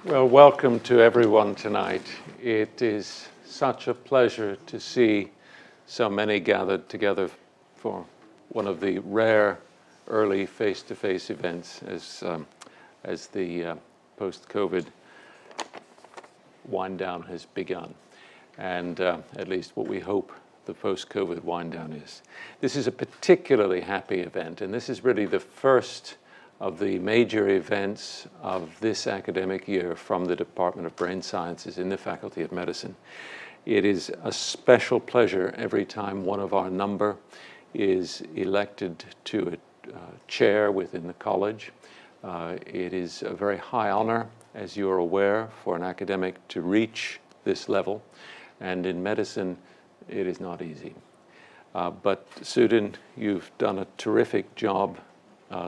Well, welcome to everyone tonight. It is such a pleasure to see so many gathered together for one of the rare early face-to-face events as the post-COVID wind-down has begun, and at least what we hope the post-COVID wind-down is. This is a particularly happy event, and this is really the first of the major events of this academic year from the Department of Brain Sciences in the Faculty of Medicine. It is a special pleasure every time one of our number is elected to a chair within the college. It is a very high honor, as you are aware, for an academic to reach this level, and in medicine it is not easy. But Sudhin, you've done a terrific job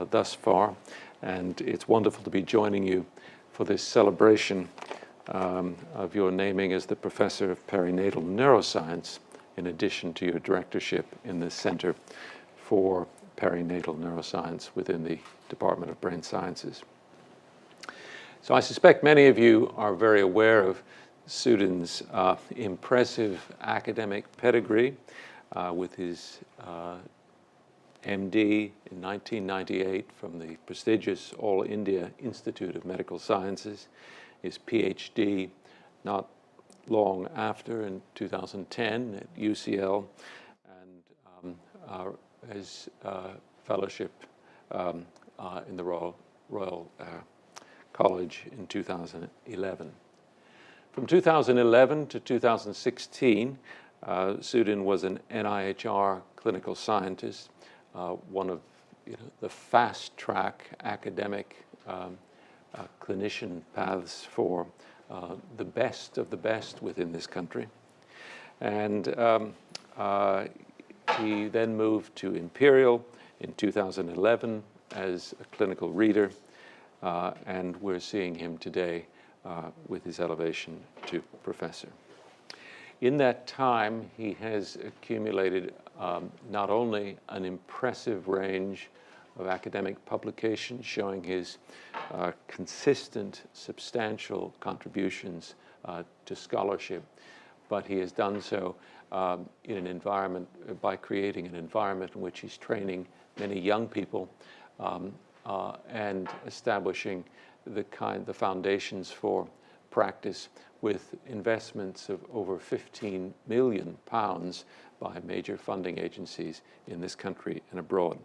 thus far, and it's wonderful to be joining you for this celebration of your naming as the Professor of Perinatal Neuroscience, in addition to your directorship in the Center for Perinatal Neuroscience within the Department of Brain Sciences. So I suspect many of you are very aware of Sudhin's impressive academic pedigree with his MD in 1998 from the prestigious All India Institute of Medical Sciences, his PhD not long after in 2010 at UCL, and his fellowship in the Royal College in 2011. From 2011 to 2016, Sudhin was an NIHR clinical scientist, one of the fast-track academic clinician paths for the best of the best within this country. And he then moved to Imperial in 2011 as a clinical reader, and we're seeing him today with his elevation to professor. In that time, he has accumulated not only an impressive range of academic publications showing his consistent, substantial contributions to scholarship, but he has done so in an environment, by creating an environment in which he's training many young people and establishing the foundations for practice with investments of over £15 million by major funding agencies in this country and abroad.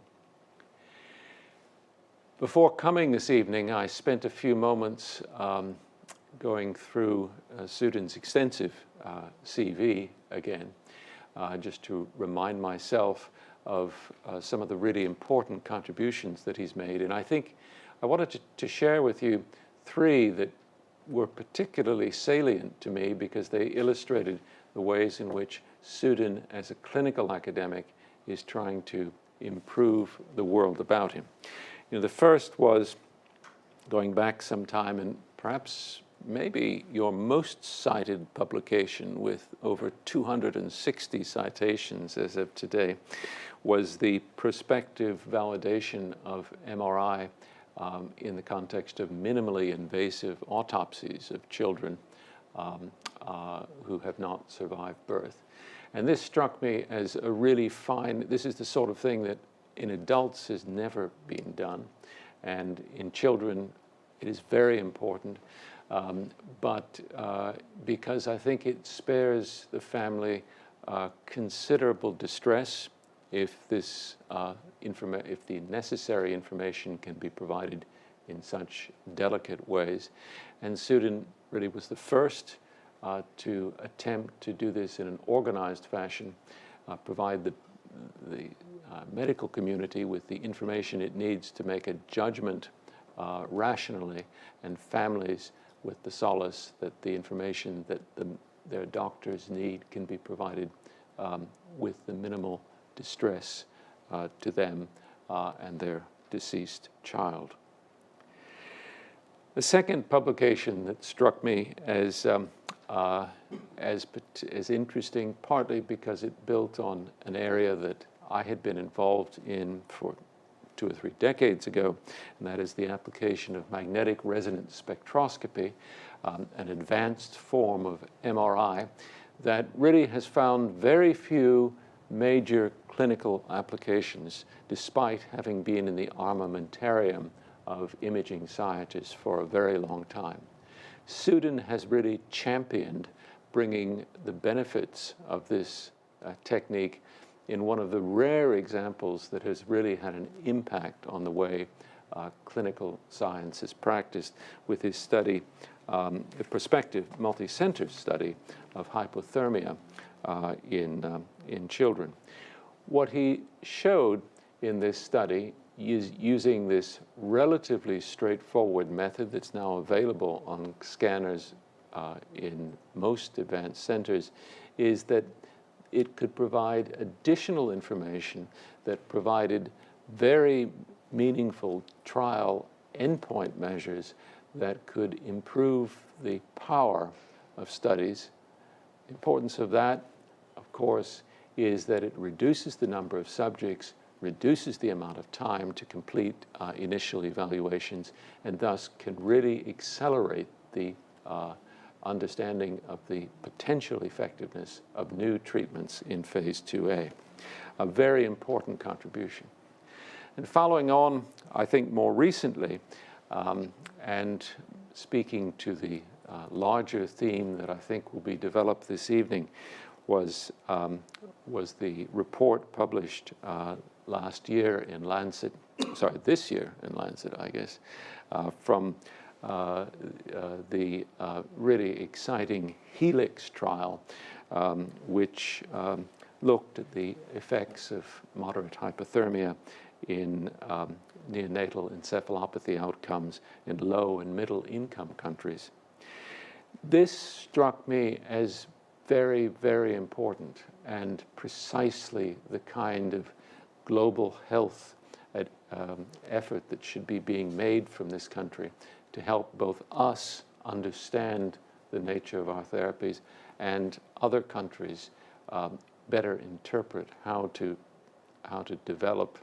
Before coming this evening, I spent a few moments going through Sudhin's extensive CV again, just to remind myself of some of the really important contributions that he's made. And I think I wanted to share with you three that were particularly salient to me because they illustrated the ways in which Sudhin, as a clinical academic, is trying to improve the world about him. The first was going back some time, and perhaps maybe your most cited publication with over 260 citations as of today, was the prospective validation of MRI in the context of minimally invasive autopsies of children who have not survived birth. And this struck me as a really fine, this is the sort of thing that in adults has never been done. And in children, it is very important. But because I think it spares the family considerable distress if this if the necessary information can be provided in such delicate ways. And Sudhin really was the first to attempt to do this in an organized fashion, provide the medical community with the information it needs to make a judgment rationally, and families with the solace that the information that their doctors need can be provided with the minimal distress to them and their deceased child. The second publication that struck me as interesting, partly because it built on an area that I had been involved in for 2 or 3 decades ago, and that is the application of magnetic resonance spectroscopy, an advanced form of MRI that really has found very few major clinical applications, despite having been in the armamentarium of imaging scientists for a very long time. Sudhin has really championed bringing the benefits of this technique in one of the rare examples that has really had an impact on the way clinical science is practiced with his study, a prospective multi-center study of hypothermia in children. What he showed in this study is using this relatively straightforward method that's now available on scanners in most advanced centers, is that it could provide additional information that provided very meaningful trial endpoint measures that could improve the power of studies. The importance of that, of course, is that it reduces the number of subjects, reduces the amount of time to complete initial evaluations, and thus can really accelerate the understanding of the potential effectiveness of new treatments in phase 2A. A very important contribution. And following on, I think more recently, and speaking to the larger theme that I think will be developed this evening, was the report published last year in Lancet, sorry, this year in Lancet, I guess, from the really exciting Helix trial, which looked at the effects of moderate hypothermia in neonatal encephalopathy outcomes in low and middle income countries. This struck me as very, very important and precisely the kind of global health effort that should be being made from this country to help both us understand the nature of our therapies and other countries better interpret how to develop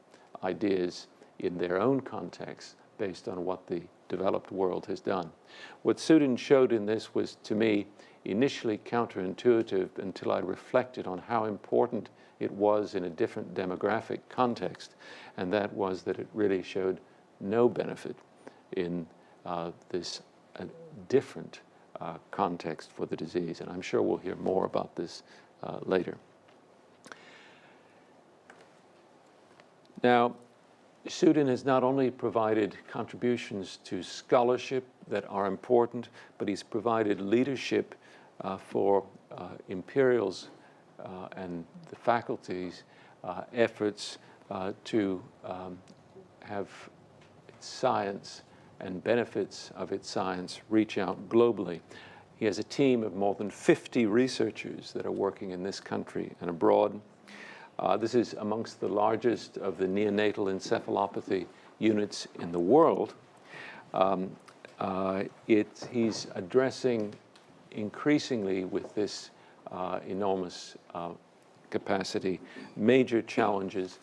ideas in their own context based on what the developed world has done. What Sudhin showed in this was, to me, initially counterintuitive until I reflected on how important it was in a different demographic context, and that was that it really showed no benefit in this different context for the disease. And I'm sure we'll hear more about this later. Now, Sudhin has not only provided contributions to scholarship that are important, but he's provided leadership for Imperial's and the faculty's efforts to have science and benefits of its science reach out globally. He has a team of more than 50 researchers that are working in this country and abroad. This is amongst the largest of the neonatal encephalopathy units in the world. He's addressing increasingly with this enormous capacity major challenges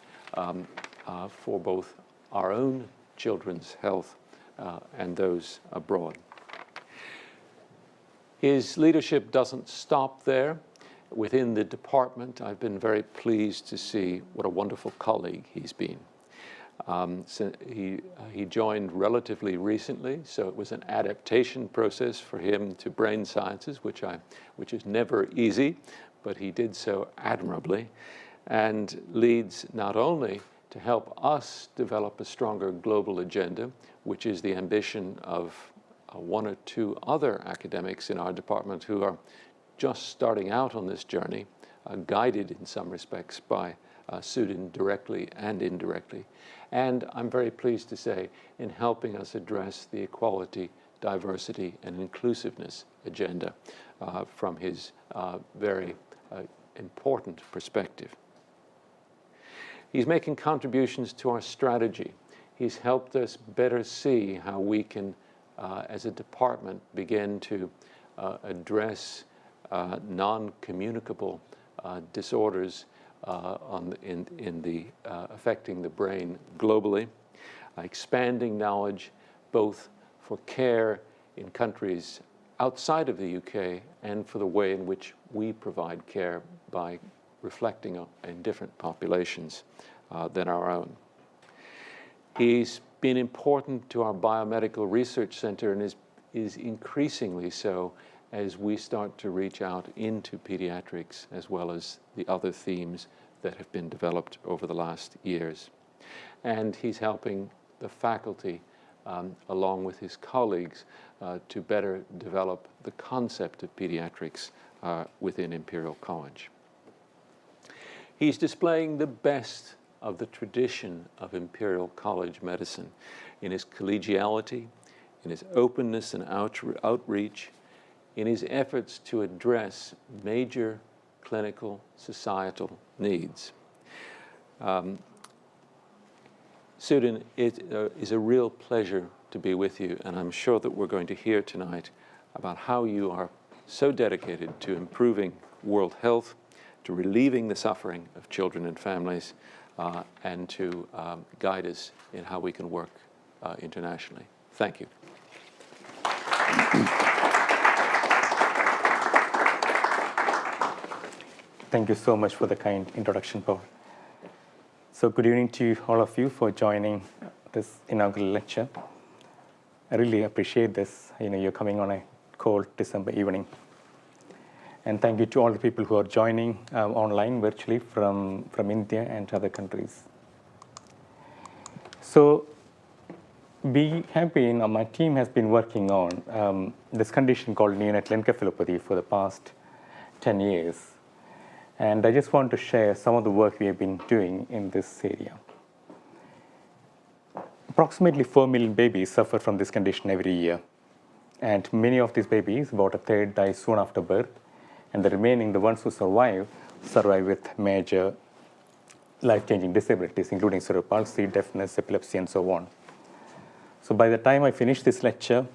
for both our own children's health and those abroad. His leadership doesn't stop there. Within the department, I've been very pleased to see what a wonderful colleague he's been. So he joined relatively recently, so it was an adaptation process for him to brain sciences, which is never easy, but he did so admirably, and leads not only to help us develop a stronger global agenda, which is the ambition of one or two other academics in our department who are just starting out on this journey, guided in some respects by Sudhin directly and indirectly. And I'm very pleased to say in helping us address the equality, diversity, and inclusiveness agenda from his very important perspective. He's making contributions to our strategy. He's helped us better see how we can, as a department, begin to address non-communicable disorders affecting the brain globally. expanding knowledge both for care in countries outside of the UK and for the way in which we provide care by reflecting in different populations than our own. He's been important to our biomedical research center and is increasingly so as we start to reach out into pediatrics as well as the other themes that have been developed over the last years. And he's helping the faculty along with his colleagues to better develop the concept of pediatrics within Imperial College. He's displaying the best of the tradition of Imperial College medicine in his collegiality, in his openness and outreach, in his efforts to address major clinical societal needs. Sudhin, it is a real pleasure to be with you, and I'm sure that we're going to hear tonight about how you are so dedicated to improving world health, to relieving the suffering of children and families, and to guide us in how we can work internationally. Thank you. Thank you so much for the kind introduction, Paul. So good evening to all of you for joining this inaugural lecture. I really appreciate this. You're coming on a cold December evening. And thank you to all the people who are joining online virtually from India and other countries. So my team has been working on this condition called neonatal encephalopathy for the past 10 years. And I just want to share some of the work we have been doing in this area. Approximately 4 million babies suffer from this condition every year. And many of these babies, about a third, die soon after birth. And the remaining, the ones who survive with major life-changing disabilities, including cerebral palsy, deafness, epilepsy, and so on. So by the time I finish this lecture,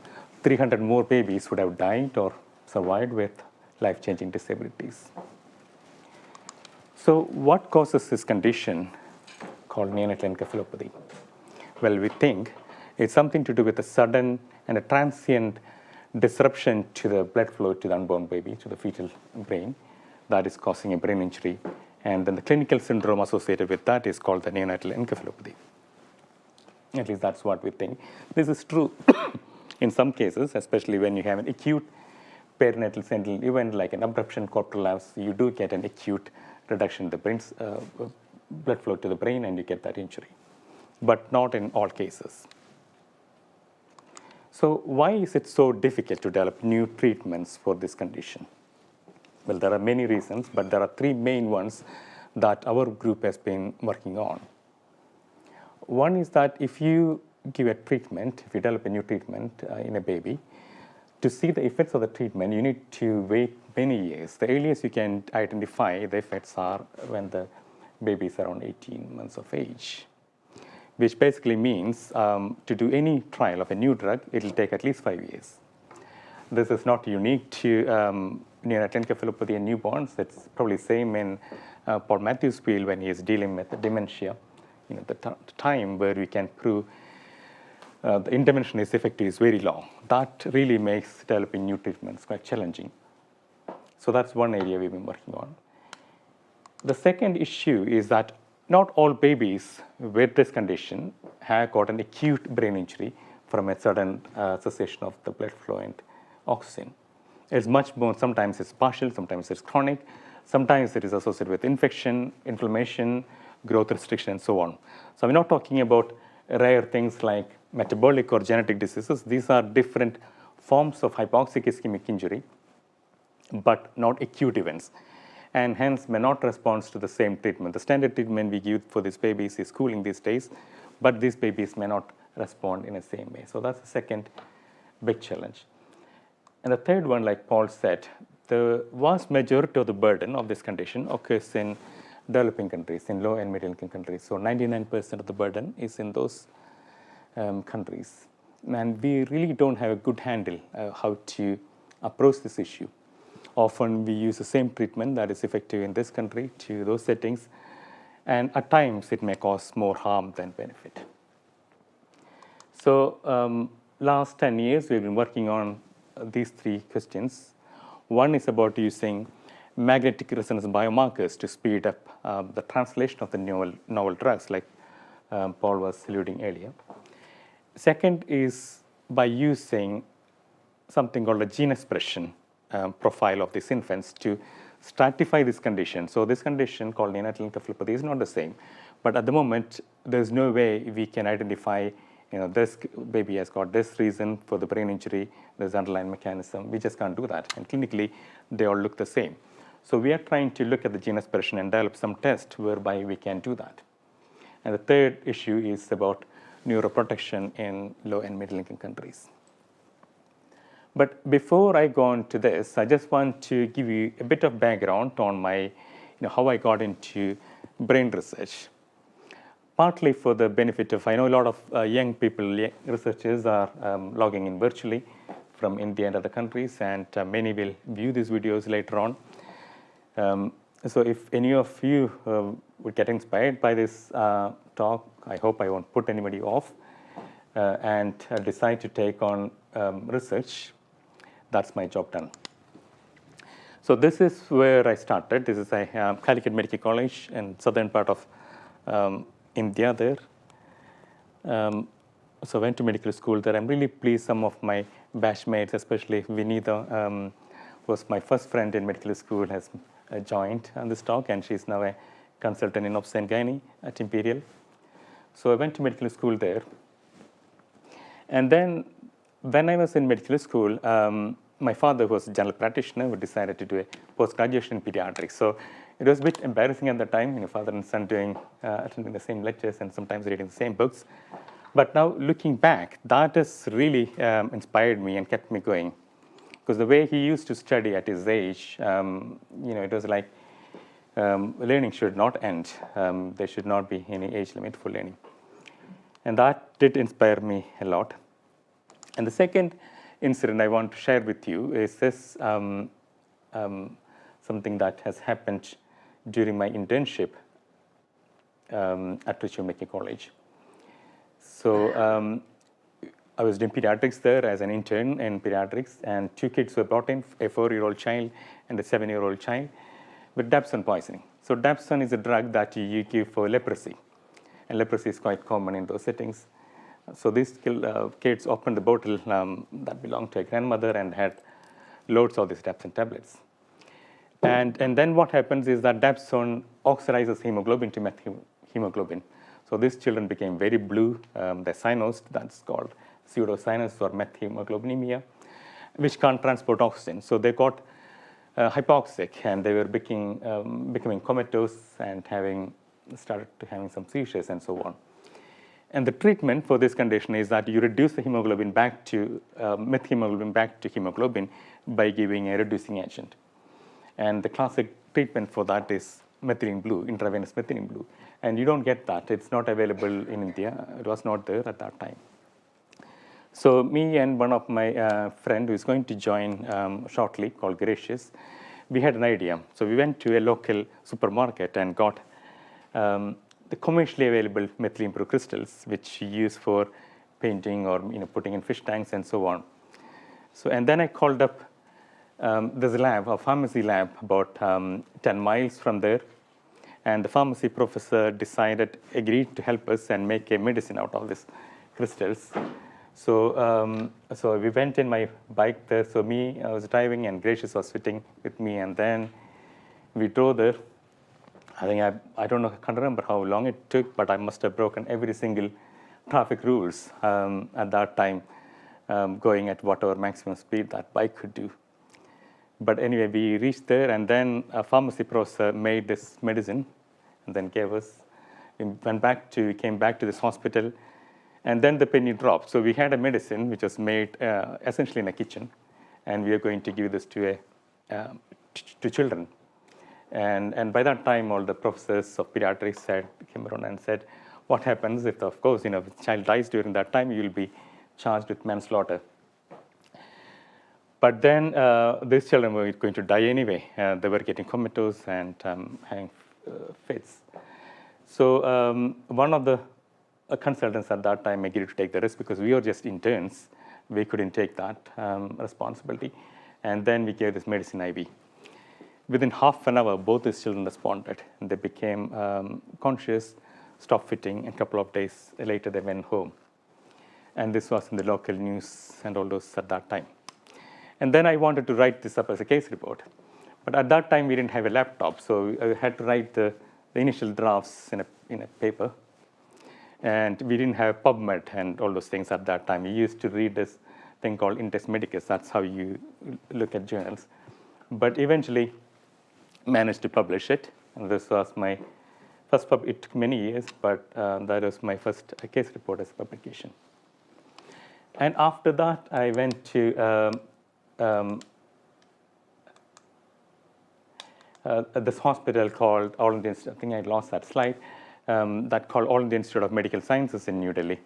300 more babies would have died or survived with life-changing disabilities. So what causes this condition called neonatal encephalopathy? Well, we think it's something to do with a sudden and a transient disruption to the blood flow to the unborn baby, to the fetal brain, that is causing a brain injury. And then the clinical syndrome associated with that is called the neonatal encephalopathy. At least that's what we think. This is true in some cases, especially when you have an acute perinatal sentinel event like an abruption cord prolapse. You do get an acute reduction in the brain's blood flow to the brain, and you get that injury, but not in all cases. So why is it so difficult to develop new treatments for this condition? Well, there are many reasons, but there are 3 main ones that our group has been working on. One is that if you give a treatment, if you develop a new treatment in a baby, to see the effects of the treatment, you need to wait many years. The earliest you can identify the effects are when the baby is around 18 months of age, which basically means to do any trial of a new drug, it will take at least 5 years. This is not unique to neonatal encephalopathy in newborns. It's probably the same in Paul Matthews' field when he is dealing with dementia. The time where we can prove the intervention is effective is very long. That really makes developing new treatments quite challenging. So that's one area we've been working on. The second issue is that not all babies with this condition have got an acute brain injury from a sudden cessation of the blood flow and oxygen. It's much more, sometimes it's partial, sometimes it's chronic, sometimes it is associated with infection, inflammation, growth restriction, and so on. So we're not talking about rare things like metabolic or genetic diseases. These are different forms of hypoxic ischemic injury, but not acute events, and hence may not respond to the same treatment. The standard treatment we give for these babies is cooling these days, but these babies may not respond in the same way. So that's the second big challenge. And the third one, like Paul said, the vast majority of the burden of this condition occurs in developing countries, in low and middle income countries. So 99% of the burden is in those countries. And we really don't have a good handle how to approach this issue. Often we use the same treatment that is effective in this country to those settings, and at times it may cause more harm than benefit. So last 10 years, we've been working on these three questions. One is about using magnetic resonance biomarkers to speed up the translation of the novel drugs, like Paul was alluding earlier. Second is by using something called a gene expression profile of these infants to stratify this condition. So this condition called neonatal encephalopathy is not the same. But at the moment, there's no way we can identify, this baby has got this reason for the brain injury, this underlying mechanism. We just can't do that. And clinically, they all look the same. So we are trying to look at the gene expression and develop some tests whereby we can do that. And the third issue is about neuroprotection in low and middle income countries. But before I go on to this, I just want to give you a bit of background on my, how I got into brain research. Partly for the benefit of, I know a lot of young people, researchers are logging in virtually from India and other countries, and many will view these videos later on. So if any of you would get inspired by this talk, I hope I won't put anybody off, and decide to take on research, that's my job done. So this is where I started. This is a Calicut Medical College in southern part of India there. So I went to medical school there. I'm really pleased some of my batchmates, especially Vinita, was my first friend in medical school, has joined on this talk, and she's now a consultant in obs and gynae at Imperial. So I went to medical school there. And then when I was in medical school, my father was a general practitioner who decided to do a post-graduation in pediatrics. So it was a bit embarrassing at the time, father and son attending the same lectures and sometimes reading the same books. But now looking back, that has really inspired me and kept me going. Because the way he used to study at his age, it was like learning should not end. There should not be any age limit for learning. And that did inspire me a lot. And the second incident I want to share with you is this something that has happened during my internship at Richmond Medical College. So I was doing pediatrics there as an intern in pediatrics, and two kids were brought in, a 4-year-old child and a 7-year-old child, with dapsone poisoning. So dapsone is a drug that you give for leprosy, and leprosy is quite common in those settings. So these kids opened the bottle that belonged to a grandmother and had loads of these dapsone tablets. And then what happens is that dapsone oxidizes hemoglobin to methemoglobin. So these children became very blue. They're cyanosed, that's called pseudocyanus or methemoglobinemia, which can't transport oxygen. So they got hypoxic, and they were becoming comatose and started having some seizures and so on. And the treatment for this condition is that you reduce the hemoglobin back to methemoglobin back to hemoglobin by giving a reducing agent. And the classic treatment for that is methylene blue, intravenous methylene blue. And you don't get that. It's not available in India. It was not there at that time. So me and one of my friend who is going to join shortly, called Gracious, we had an idea. So we went to a local supermarket and got the commercially available methylene blue crystals, which you use for painting or putting in fish tanks and so on. So and then I called up there's a lab, a pharmacy lab, about 10 miles from there, and the pharmacy professor agreed to help us and make a medicine out of these crystals. So so we went in my bike there. So I was driving, and Gracious was sitting with me, and then we drove there. I think I don't know, I can't remember how long it took, but I must have broken every single traffic rules at that time, going at whatever maximum speed that bike could do. But anyway, we reached there, and then a pharmacy professor made this medicine and then gave us. We came back to this hospital, and then the penny dropped. So we had a medicine which was made essentially in a kitchen, and we are going to give this to children. And by that time, all the professors of pediatrics came around and said, what happens if, of course, if the child dies during that time, you will be charged with manslaughter. But then these children were going to die anyway. They were getting comatose and having fits. So one of the consultants at that time agreed to take the risk because we were just interns. We couldn't take that responsibility. And then we gave this medicine IV. Within half an hour, both the children responded. They became conscious, stopped fitting, and a couple of days later, they went home. And this was in the local news and all those at that time. And then I wanted to write this up as a case report. But at that time, we didn't have a laptop, so I had to write the initial drafts in a paper. And we didn't have PubMed and all those things at that time. We used to read this thing called Index Medicus. That's how you look at journals. But eventually, managed to publish it. And this was my first it took many years, but that was my first case report as a publication. And after that, I went to this hospital called All India Institute. I think I lost that slide. That called All India Institute of Medical Sciences in New Delhi.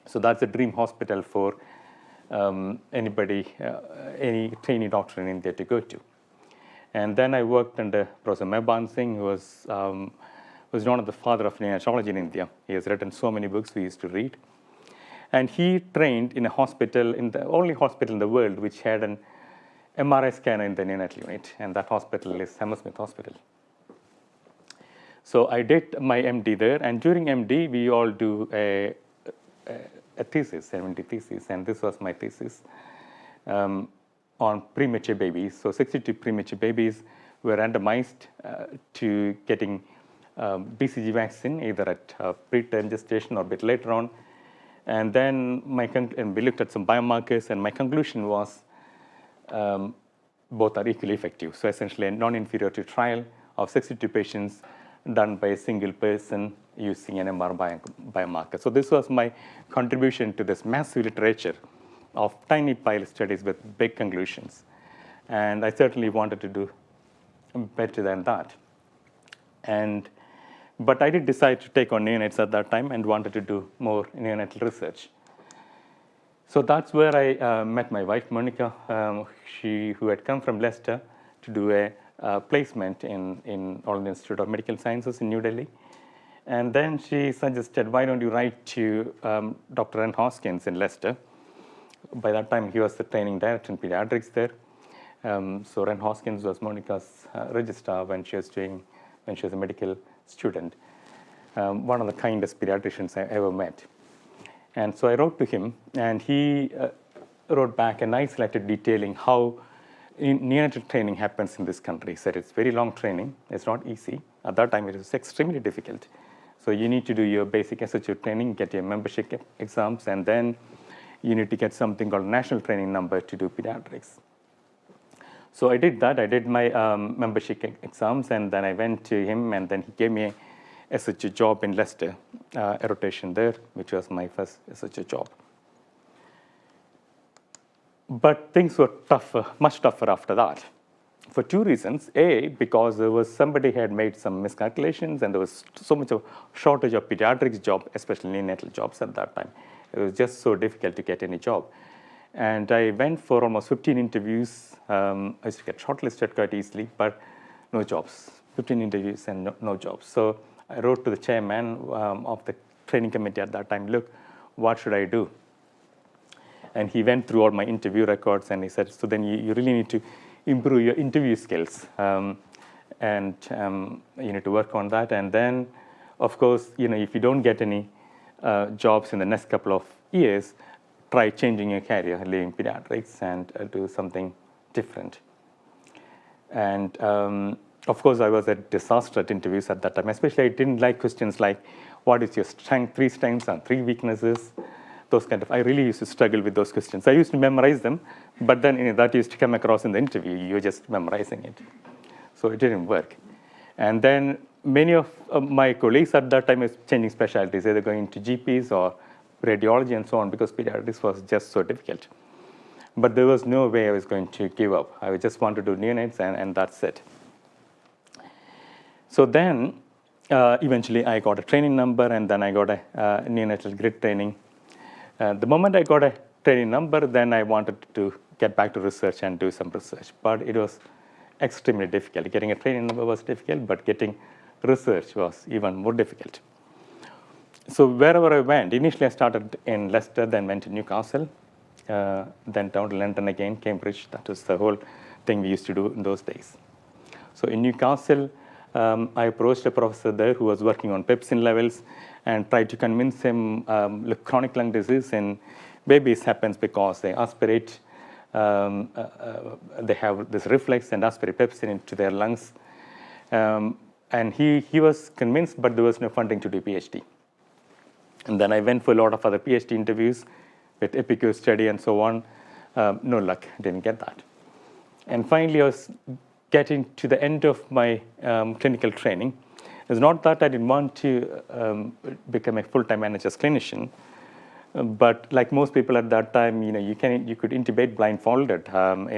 So that's a dream hospital for anybody, any trainee doctor in India to go to. And then I worked under Professor Mehban Singh, who was known as the father of neonatology in India. He has written so many books we used to read. And he trained in a hospital, in the only hospital in the world which had an MRI scanner in the neonatal unit, and that hospital is Hammersmith Hospital. So I did my MD there, and during MD, we all do a thesis, an MD thesis, and this was my thesis on premature babies. So 62 premature babies were randomized to getting BCG vaccine, either at preterm gestation or a bit later on. And then we looked at some biomarkers, and my conclusion was both are equally effective. So essentially a non-inferiority trial of 62 patients done by a single person using an MR biomarker. So this was my contribution to this massive literature of tiny pilot studies with big conclusions. And I certainly wanted to do better than that. But I did decide to take on neonates at that time and wanted to do more neonatal research. So that's where I met my wife, Monica, who had come from Leicester to do a placement in All India Institute of Medical Sciences in New Delhi. And then she suggested, why don't you write to Dr. Ren Hoskins in Leicester? By that time, he was the training director in pediatrics there. So Ren Hoskins was Monica's registrar when she was a medical student. One of the kindest pediatricians I ever met. And so I wrote to him, and he wrote back a nice letter detailing how neonatal training happens in this country. He said it's very long training. It's not easy. At that time, it was extremely difficult. So you need to do your basic SHO training, get your membership exams, and then you need to get something called national training number to do pediatrics. So I did that. I did my membership exams, and then I went to him, and then he gave me a SHO job in Leicester, a rotation there, which was my first SHO job. But things were tougher, much tougher after that, for two reasons. A, because there was somebody had made some miscalculations, and there was so much of shortage of pediatrics jobs, especially neonatal jobs at that time. It was just so difficult to get any job. And I went for almost 15 interviews. I used to get shortlisted quite easily, but no jobs. 15 interviews and no jobs. So I wrote to the chairman of the training committee at that time, look, what should I do? And he went through all my interview records, and he said, so then you really need to improve your interview skills. And you need to work on that. And then, of course, if you don't get any jobs in the next couple of years, try changing your career, leaving pediatrics, and do something different. And of course, I was a disaster at interviews at that time. Especially, I didn't like questions like, what is your strength, 3 strengths and 3 weaknesses? Those kind of, I really used to struggle with those questions. I used to memorize them, but then that used to come across in the interview. You're just memorizing it. So it didn't work. And then many of my colleagues at that time was changing specialties, either going to GPs or radiology and so on, because pediatrics was just so difficult. But there was no way I was going to give up. I just wanted to do neonates, and that's it. So then, eventually, I got a training number, and then I got a neonatal grid training. The moment I got a training number, then I wanted to get back to research and do some research. But it was extremely difficult. Getting a training number was difficult, but getting research was even more difficult. So wherever I went, initially I started in Leicester, then went to Newcastle, then down to London again, Cambridge. That was the whole thing we used to do in those days. So in Newcastle, I approached a professor there who was working on pepsin levels and tried to convince him chronic lung disease in babies happens because they aspirate, they have this reflex and aspirate pepsin into their lungs. And he was convinced, but there was no funding to do PhD. And then I went for a lot of other PhD interviews with EPICO study and so on. No luck, didn't get that. And finally, I was getting to the end of my clinical training. It's not that I didn't want to become a full-time NHS clinician, but like most people at that time, you could intubate blindfolded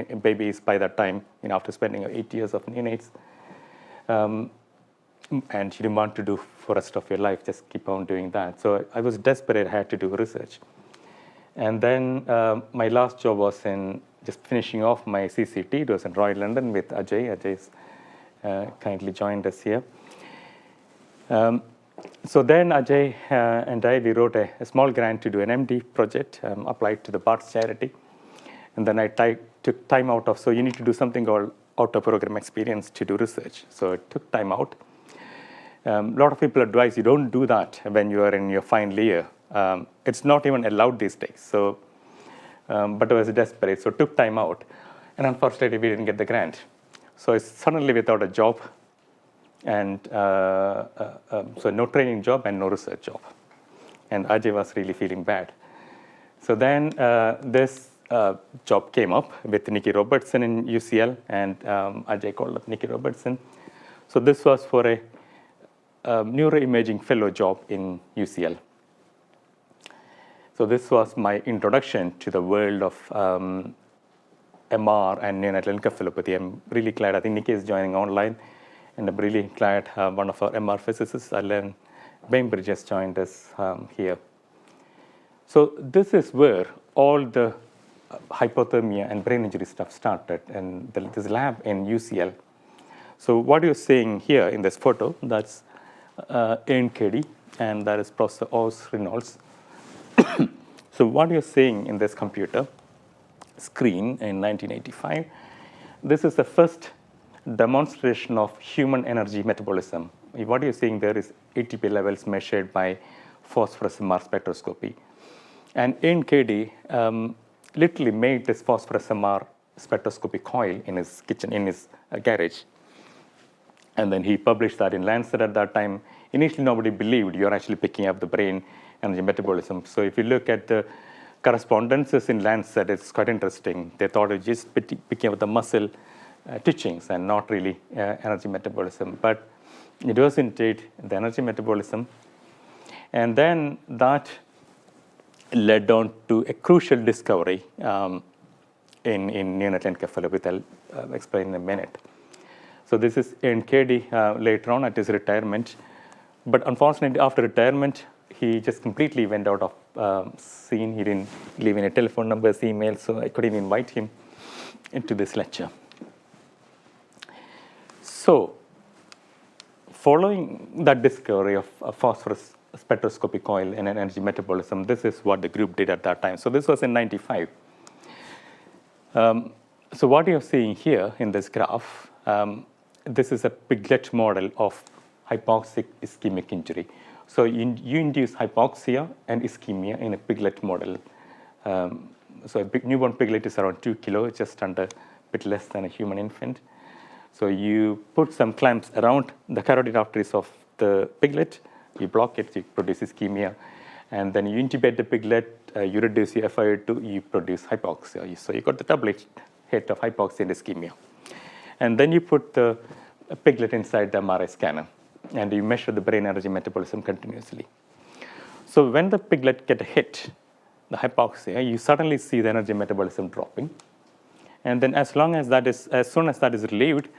in babies by that time, after spending 8 years of neonates. And you didn't want to do for the rest of your life, just keep on doing that. So I was desperate, I had to do research. And then my last job was in just finishing off my CCT. It was in Royal London with Ajay. Ajay's kindly joined us here. So then Ajay and we wrote a small grant to do an MD project, applied to the Barts charity. And then I took time out of, so you need to do something called out-of-program experience to do research. So it took time out. A lot of people advise you don't do that when you are in your final year. It's not even allowed these days. So, but I was desperate, so took time out. And unfortunately, we didn't get the grant. So I was suddenly without a job. And so no training job and no research job. And Ajay was really feeling bad. So then this job came up with Nikki Robertson in UCL. And Ajay called up Nikki Robertson. So this was for a neuroimaging fellow job in UCL. So this was my introduction to the world of MR and neonatal encephalopathy. I'm really glad. I think Nikki is joining online. And I'm really glad one of our MR physicists, Alan Bainbridge, has joined us here. So this is where all the hypothermia and brain injury stuff started, and this lab in UCL. So what you're seeing here in this photo, that's Ian Cady, and that is Professor Oz Reynolds. So what you're seeing in this computer screen in 1985, this is the first demonstration of human energy metabolism. What you're seeing there is ATP levels measured by phosphorus MR spectroscopy. And Ian Cady literally made this phosphorus MR spectroscopy coil in his kitchen, in his garage. And then he published that in Lancet at that time. Initially, nobody believed you're actually picking up the brain energy metabolism. So if you look at the correspondences in Lancet, it's quite interesting. They thought it just picking up the muscle teachings and not really energy metabolism. But it was indeed the energy metabolism. And then that led on to a crucial discovery in neonatal encephalopathy. I'll explain in a minute. So this is Ian Cady later on at his retirement. But unfortunately, after retirement, he just completely went out of scene. He didn't leave any telephone numbers, emails, so I couldn't invite him into this lecture. So following that discovery of a phosphorus spectroscopy coil and an energy metabolism, this is what the group did at that time. So this was in 95. So what you're seeing here in this graph, this is a Piglet model of hypoxic ischemic injury. So you induce hypoxia and ischemia in a Piglet model. So a newborn piglet is around 2 kilos, just under a bit less than a human infant. So you put some clamps around the carotid arteries of the piglet, you block it, you produce ischemia, and then you intubate the piglet, you reduce your FiO2, you produce hypoxia. So you got the double hit of hypoxia and ischemia. And then you put the piglet inside the MRI scanner, and you measure the brain energy metabolism continuously. So when the piglet get a hit, the hypoxia, you suddenly see the energy metabolism dropping. And then as soon as that is relieved,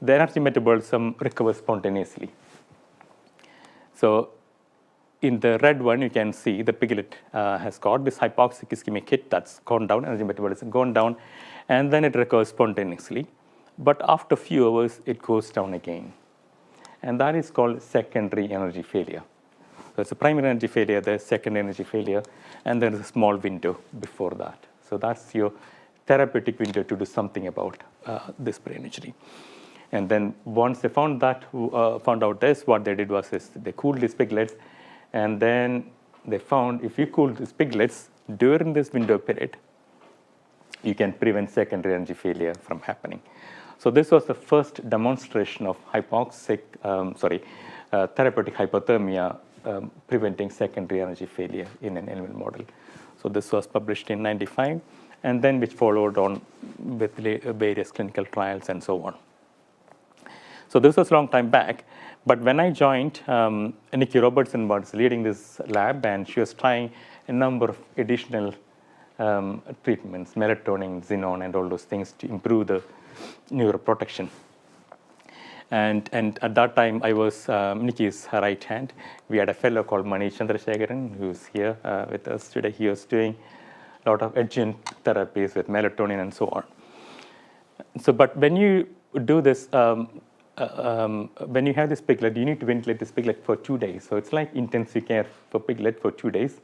the energy metabolism recovers spontaneously. So in the red one, you can see the piglet has got this hypoxic ischemic hit that's gone down, energy metabolism gone down, and then it recovers spontaneously. But after a few hours, it goes down again. And that is called secondary energy failure. there's a primary energy failure, there's secondary energy failure, and there's a small window before that. So that's your therapeutic window to do something about this brain injury. And then once they found out this, what they did was they cooled these piglets, and then they found if you cool these piglets during this window period, you can prevent secondary energy failure from happening. So this was the first demonstration of therapeutic hypothermia preventing secondary energy failure in an animal model. So this was published in 1995, and then which followed on with various clinical trials and so on. So this was a long time back, but when I joined, Nikki Robertson was leading this lab, and she was trying a number of additional treatments, melatonin, xenon, and all those things to improve the neuroprotection. And at that time, I was Nikki's right hand. We had a fellow called Mani Chandrasekharan, who's here with us today. He was doing a lot of adjunct therapies with melatonin and so on. So, but when you do this, when you have this piglet, you need to ventilate this piglet for 2 days. So it's like intensive care for piglet for 2 days.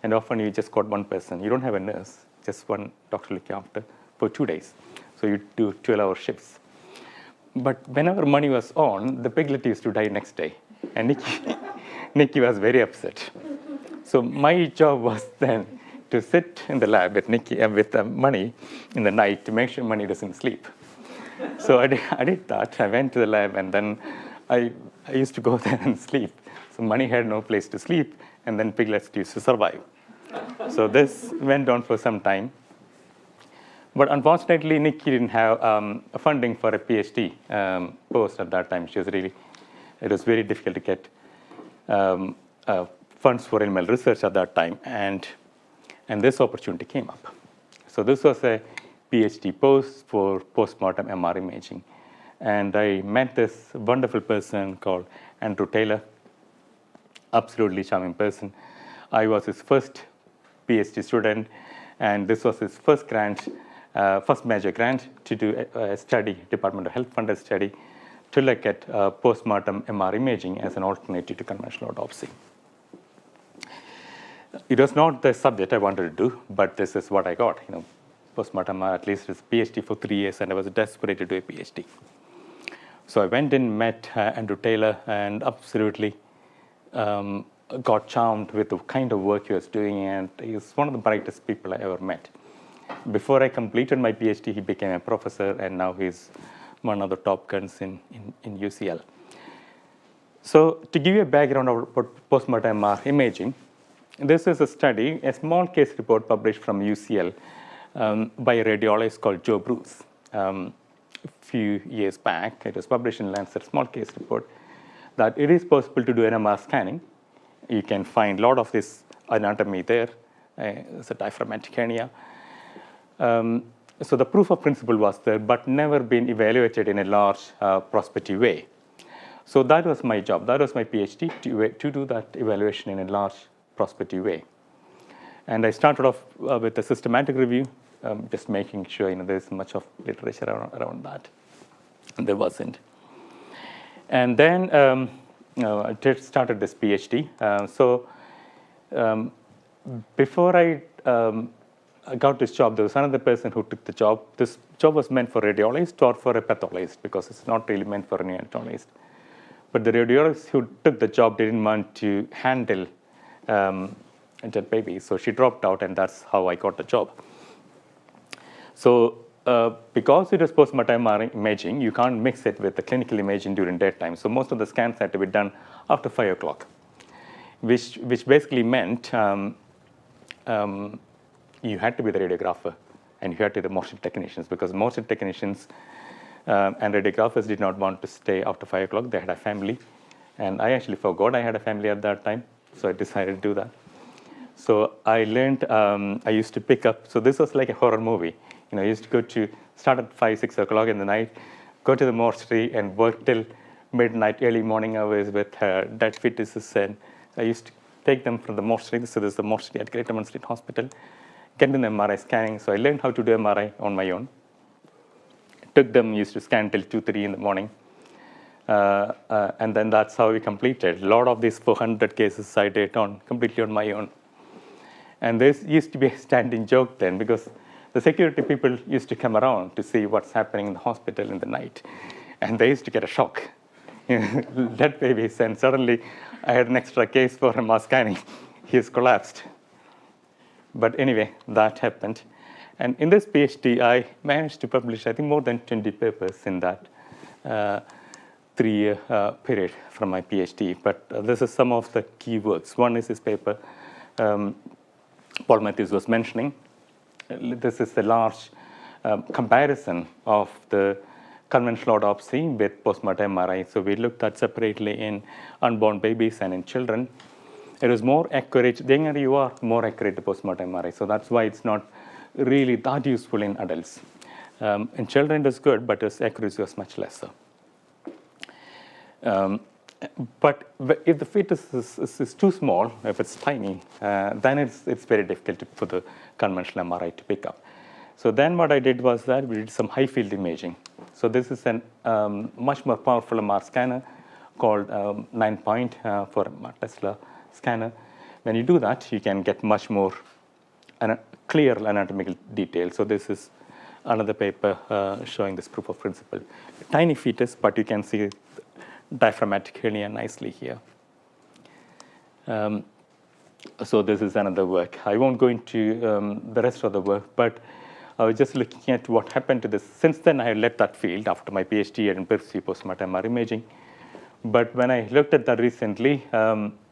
And often you just got one person. You don't have a nurse, just one doctor looking after for 2 days. So you do 12-hour shifts. But whenever Mani was on, the piglet used to die next day. And Nikki was very upset. So my job was then to sit in the lab with Mani in the night to make sure Mani doesn't sleep. So I did that. I went to the lab, and then I used to go there and sleep. So Mani had no place to sleep, and then piglets used to survive. So this went on for some time. But unfortunately, Nikki didn't have funding for a PhD post at that time. It was very difficult to get funds for animal research at that time, and this opportunity came up. So this was a PhD post for postmortem MR imaging. And I met this wonderful person called Andrew Taylor, absolutely charming person. I was his first PhD student, and this was his first major grant to do a study, Department of Health funded study, to look at postmortem MR imaging as an alternative to conventional autopsy. It was not the subject I wanted to do, but this is what I got. Postmortem MR, at least it's PhD for 3 years, and I was desperate to do a PhD. So I went and met Andrew Taylor, and absolutely got charmed with the kind of work he was doing, and he's one of the brightest people I ever met. Before I completed my PhD, he became a professor, and now he's one of the top guns in UCL. So to give you a background about postmortem MR imaging, this is a study, a small case report published from UCL by a radiologist called Joe Bruce. A few years back, it was published in Lancet, small case report, that it is possible to do NMR scanning. You can find a lot of this anatomy there. It's a diaphragmatic hernia. So the proof of principle was there, but never been evaluated in a large prospective way. So that was my job. That was my PhD, to do that evaluation in a large prospective way. And I started off with a systematic review, just making sure there's much of literature around that. And there wasn't. And then I started this PhD. Before I got this job, there was another person who took the job. This job was meant for a radiologist or for a pathologist, because it's not really meant for a neonatologist. But the radiologist who took the job didn't want to handle dead babies, so she dropped out, and that's how I got the job. So because it was postmortem imaging, you can't mix it with the clinical imaging during daytime. So most of the scans had to be done after 5 o'clock, which basically meant you had to be the radiographer, and you had to be the motion technicians, because motion technicians and radiographers did not want to stay after 5 o'clock. They had a family, and I actually forgot I had a family at that time, so I decided to do that. So I learned, I used to pick up, so this was like a horror movie. I used to start at 5, 6 o'clock in the night, go to the mortuary and work till midnight, early morning hours with dead fetuses. And I used to take them from the mortuary. So there's the mortuary at Greater Mann Street Hospital, get in the MRI scanning. So I learned how to do MRI on my own. Took them, used to scan till 2, 3 in the morning. And then that's how we completed. A lot of these 400 cases I did completely on my own. And this used to be a standing joke then, because the security people used to come around to see what's happening in the hospital in the night. And they used to get a shock. Dead babies, and suddenly I had an extra case for MR scanning. He's collapsed. But anyway, that happened. And in this PhD, I managed to publish, I think, more than 20 papers in that 3-year period from my PhD. But this is some of the key works. One is this paper Paul Matthews was mentioning. This is a large comparison of the conventional autopsy with postmortem MRI. So we looked at separately in unborn babies and in children. It is more accurate. The younger you are, more accurate the postmortem MRI. So that's why it's not really that useful in adults. In children, it is good, but its accuracy was much lesser. But if the fetus is too small, if it's tiny, then it's very difficult for the conventional MRI to pick up. So then what I did was that we did some high field imaging. So this is a much more powerful MR scanner called 9-point for a Tesla scanner. When you do that, you can get much more clear anatomical detail. So this is another paper showing this proof of principle. Tiny fetus, but you can see diaphragmatic hernia nicely here. So this is another work. I won't go into the rest of the work, but I was just looking at what happened to this. Since then, I left that field after my PhD and pursue postmortem MR imaging. But when I looked at that recently,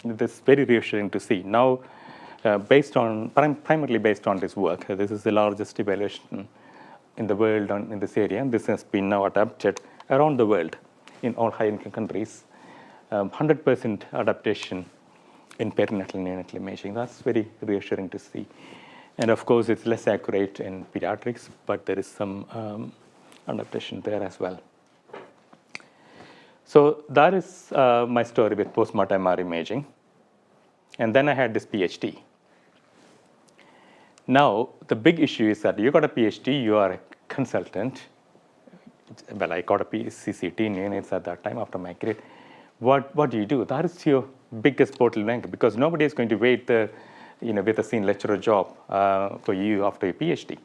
this is very reassuring to see. Now, primarily based on this work, this is the largest evaluation in the world in this area. This has been now adapted around the world in all high-income countries. 100% adaptation in perinatal and neonatal imaging. That's very reassuring to see. And of course, it's less accurate in pediatrics, but there is some adaptation there as well. So that is my story with postmortem MR imaging. And then I had this PhD. Now, the big issue is that you got a PhD, you are a consultant. Well, I got a CCT in neonates at that time after my career. What do you do? That is your biggest bottleneck, because nobody is going to wait with a senior lecturer job for you after your PhD.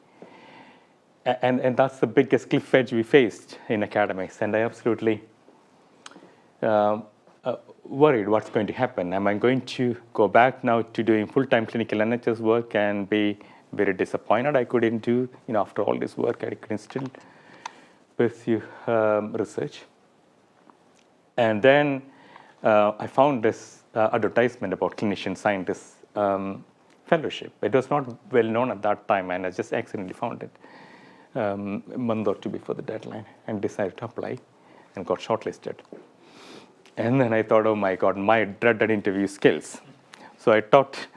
And that's the biggest cliff edge we faced in academics. And I absolutely worried what's going to happen. Am I going to go back now to doing full-time clinical NHS work and be very disappointed I couldn't do, after all this work, I couldn't still pursue research. And then I found this advertisement about clinician scientist fellowship. It was not well known at that time, and I just accidentally found it a month or two before the deadline and decided to apply and got shortlisted. And then I thought, oh my God, my dreaded interview skills. So I talked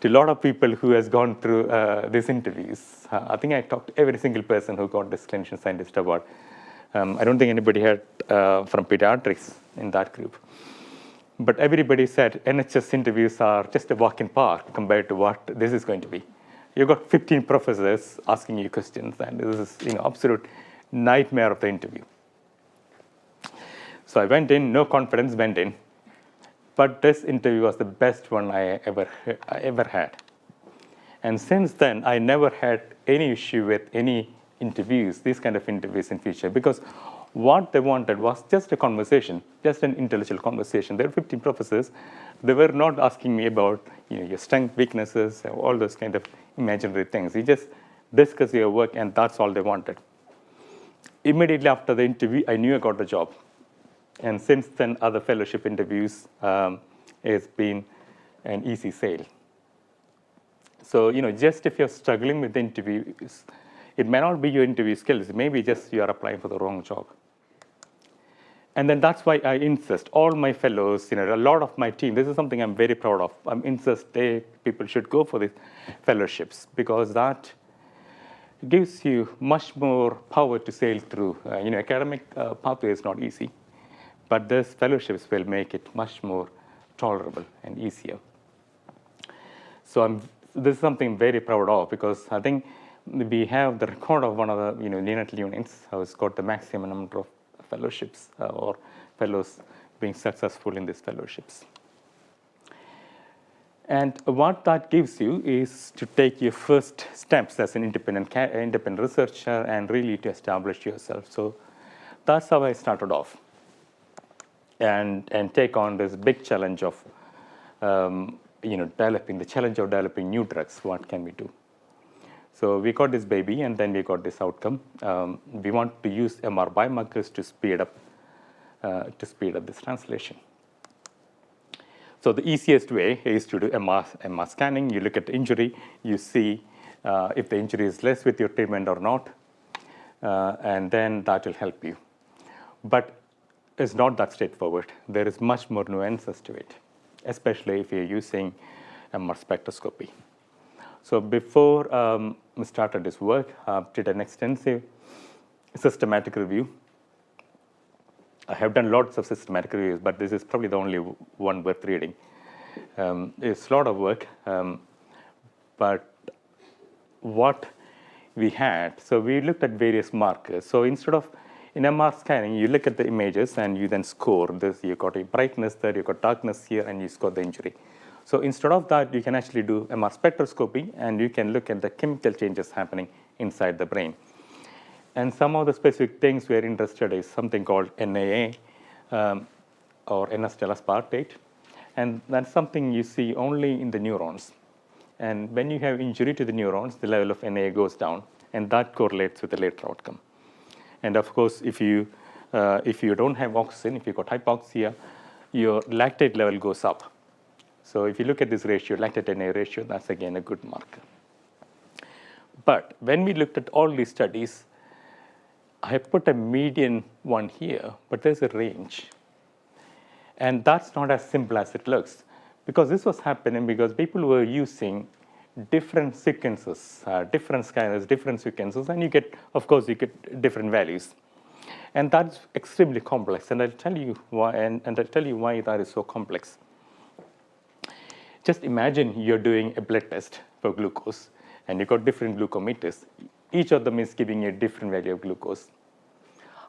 to a lot of people who has gone through these interviews. I think I talked to every single person who got this clinician scientist award. I don't think anybody had from pediatrics in that group. But everybody said NHS interviews are just a walk in park compared to what this is going to be. You've got 15 professors asking you questions, and this is absolute nightmare of the interview. So I went in, no confidence, went in. But this interview was the best one I ever had. And since then, I never had any issue with any interviews, these kind of interviews in future, because what they wanted was just a conversation, just an intellectual conversation. There were 15 professors. They were not asking me about your strengths, weaknesses, all those kind of imaginary things. You just discuss your work, and that's all they wanted. Immediately after the interview, I knew I got the job. And since then, other fellowship interviews has been an easy sale. So, just if you're struggling with the interviews, it may not be your interview skills. Maybe just you are applying for the wrong job. And then that's why I insist. All my fellows, a lot of my team, this is something I'm very proud of. I insist people should go for these fellowships, because that gives you much more power to sail through. Academic pathway is not easy. But these fellowships will make it much more tolerable and easier. So this is something I'm very proud of, because I think we have the record of one of the neonatal units who's got the maximum number of fellowships or fellows being successful in these fellowships. And what that gives you is to take your first steps as an independent researcher and really to establish yourself. So that's how I started off and take on this big challenge of developing new drugs. What can we do? So we got this baby, and then we got this outcome. We want to use MR biomarkers to speed up this translation. So the easiest way is to do MR scanning. You look at the injury, you see if the injury is less with your treatment or not, and then that will help you. But it's not that straightforward. There is much more nuances to it, especially if you're using MR spectroscopy. So before we started this work, did an extensive systematic review. I have done lots of systematic reviews, but this is probably the only one worth reading. It's a lot of work, but what we had, so we looked at various markers. So instead of in MR scanning, you look at the images and you then score this. You got a brightness there, you got darkness here, and you score the injury. So instead of that, you can actually do MR spectroscopy, and you can look at the chemical changes happening inside the brain. And some of the specific things we're interested in is something called NAA or N-acetyl aspartate. And that's something you see only in the neurons. And when you have injury to the neurons, the level of NAA goes down, and that correlates with the later outcome. And of course, if you don't have oxygen, if you've got hypoxia, your lactate level goes up. So if you look at this ratio, lactate-NAA ratio, that's again a good marker. But when we looked at all these studies, I put a median one here, but there's a range. And that's not as simple as it looks, because this was happening because people were using different sequences, different scanners, different sequences, and you get different values. And that's extremely complex, and I'll tell you why, and I'll tell you why that is so complex. Just imagine you're doing a blood test for glucose, and you've got different glucometers. Each of them is giving you a different value of glucose.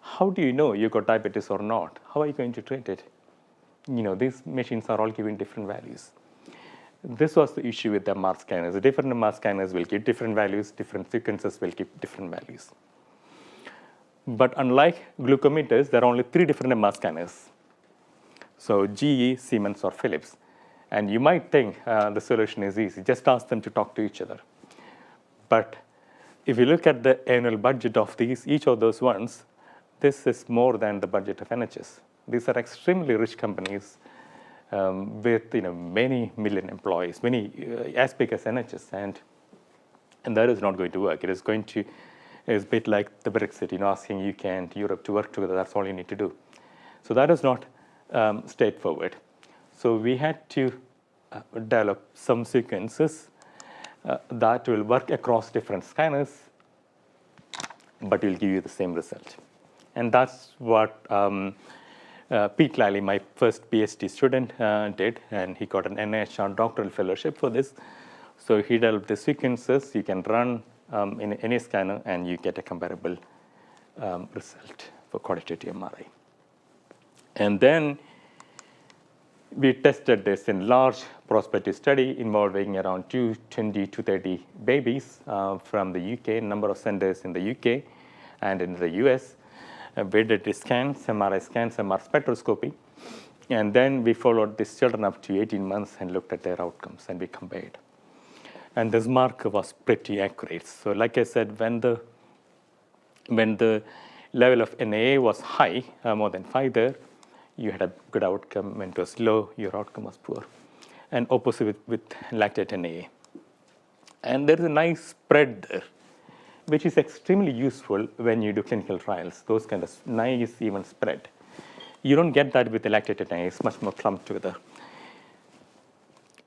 How do you know you've got diabetes or not? How are you going to treat it? These machines are all giving different values. This was the issue with the MR scanners. The different MR scanners will give different values, different sequences will give different values. But unlike glucometers, there are only 3 different MR scanners. So GE, Siemens, or Philips. And you might think the solution is easy. Just ask them to talk to each other. But if you look at the annual budget of each of those ones, this is more than the budget of NHS. These are extremely rich companies with many million employees, many as big as NHS, and that is not going to work. It's a bit like the Brexit, asking UK and Europe to work together. That's all you need to do. So that is not straightforward. So we had to develop some sequences that will work across different scanners, but will give you the same result. And that's what Pete Lally, my first PhD student, did, and he got an NIH doctoral fellowship for this. So he developed the sequences you can run in any scanner, and you get a comparable result for quantitative MRI. And then we tested this in large prospective study involving around 220 to 30 babies from the UK, number of centers in the UK and in the US. We did the scans, MRI scans, MR spectroscopy. And then we followed these children up to 18 months and looked at their outcomes, and we compared. And this marker was pretty accurate. So like I said, when the level of NAA was high, more than 5 there, you had a good outcome. When it was low, your outcome was poor. And opposite with lactate NAA. And there's a nice spread there, which is extremely useful when you do clinical trials, those kind of nice even spread. You don't get that with the lactate NAA. It's much more clumped together.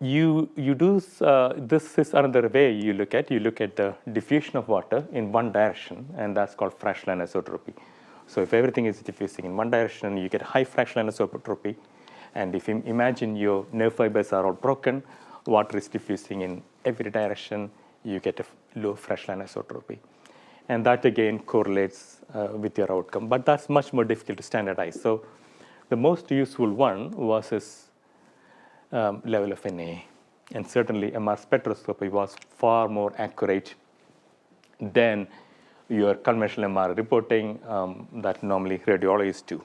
You do, this is another way you look at the diffusion of water in one direction, and that's called fractional anisotropy. So if everything is diffusing in one direction, you get high fractional anisotropy. And if you imagine your nerve fibers are all broken, water is diffusing in every direction, you get a low fractional anisotropy. And that again correlates with your outcome. But that's much more difficult to standardize. So the most useful one was this level of NA. And certainly MR spectroscopy was far more accurate than your conventional MR reporting that normally radiologists do.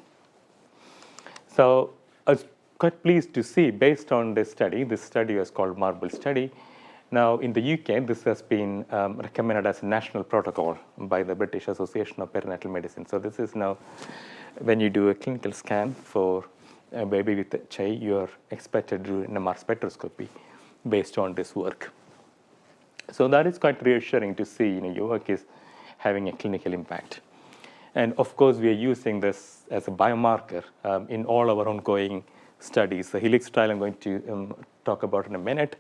So I was quite pleased to see, based on this study was called MARBLE study. Now in the UK, this has been recommended as a national protocol by the British Association of Perinatal Medicine. So this is now, when you do a clinical scan for a baby with HI, you're expected to do an MR spectroscopy based on this work. So that is quite reassuring to see your work is having a clinical impact. And of course, we are using this as a biomarker in all our ongoing studies. The HELIX trial I'm going to talk about in a minute.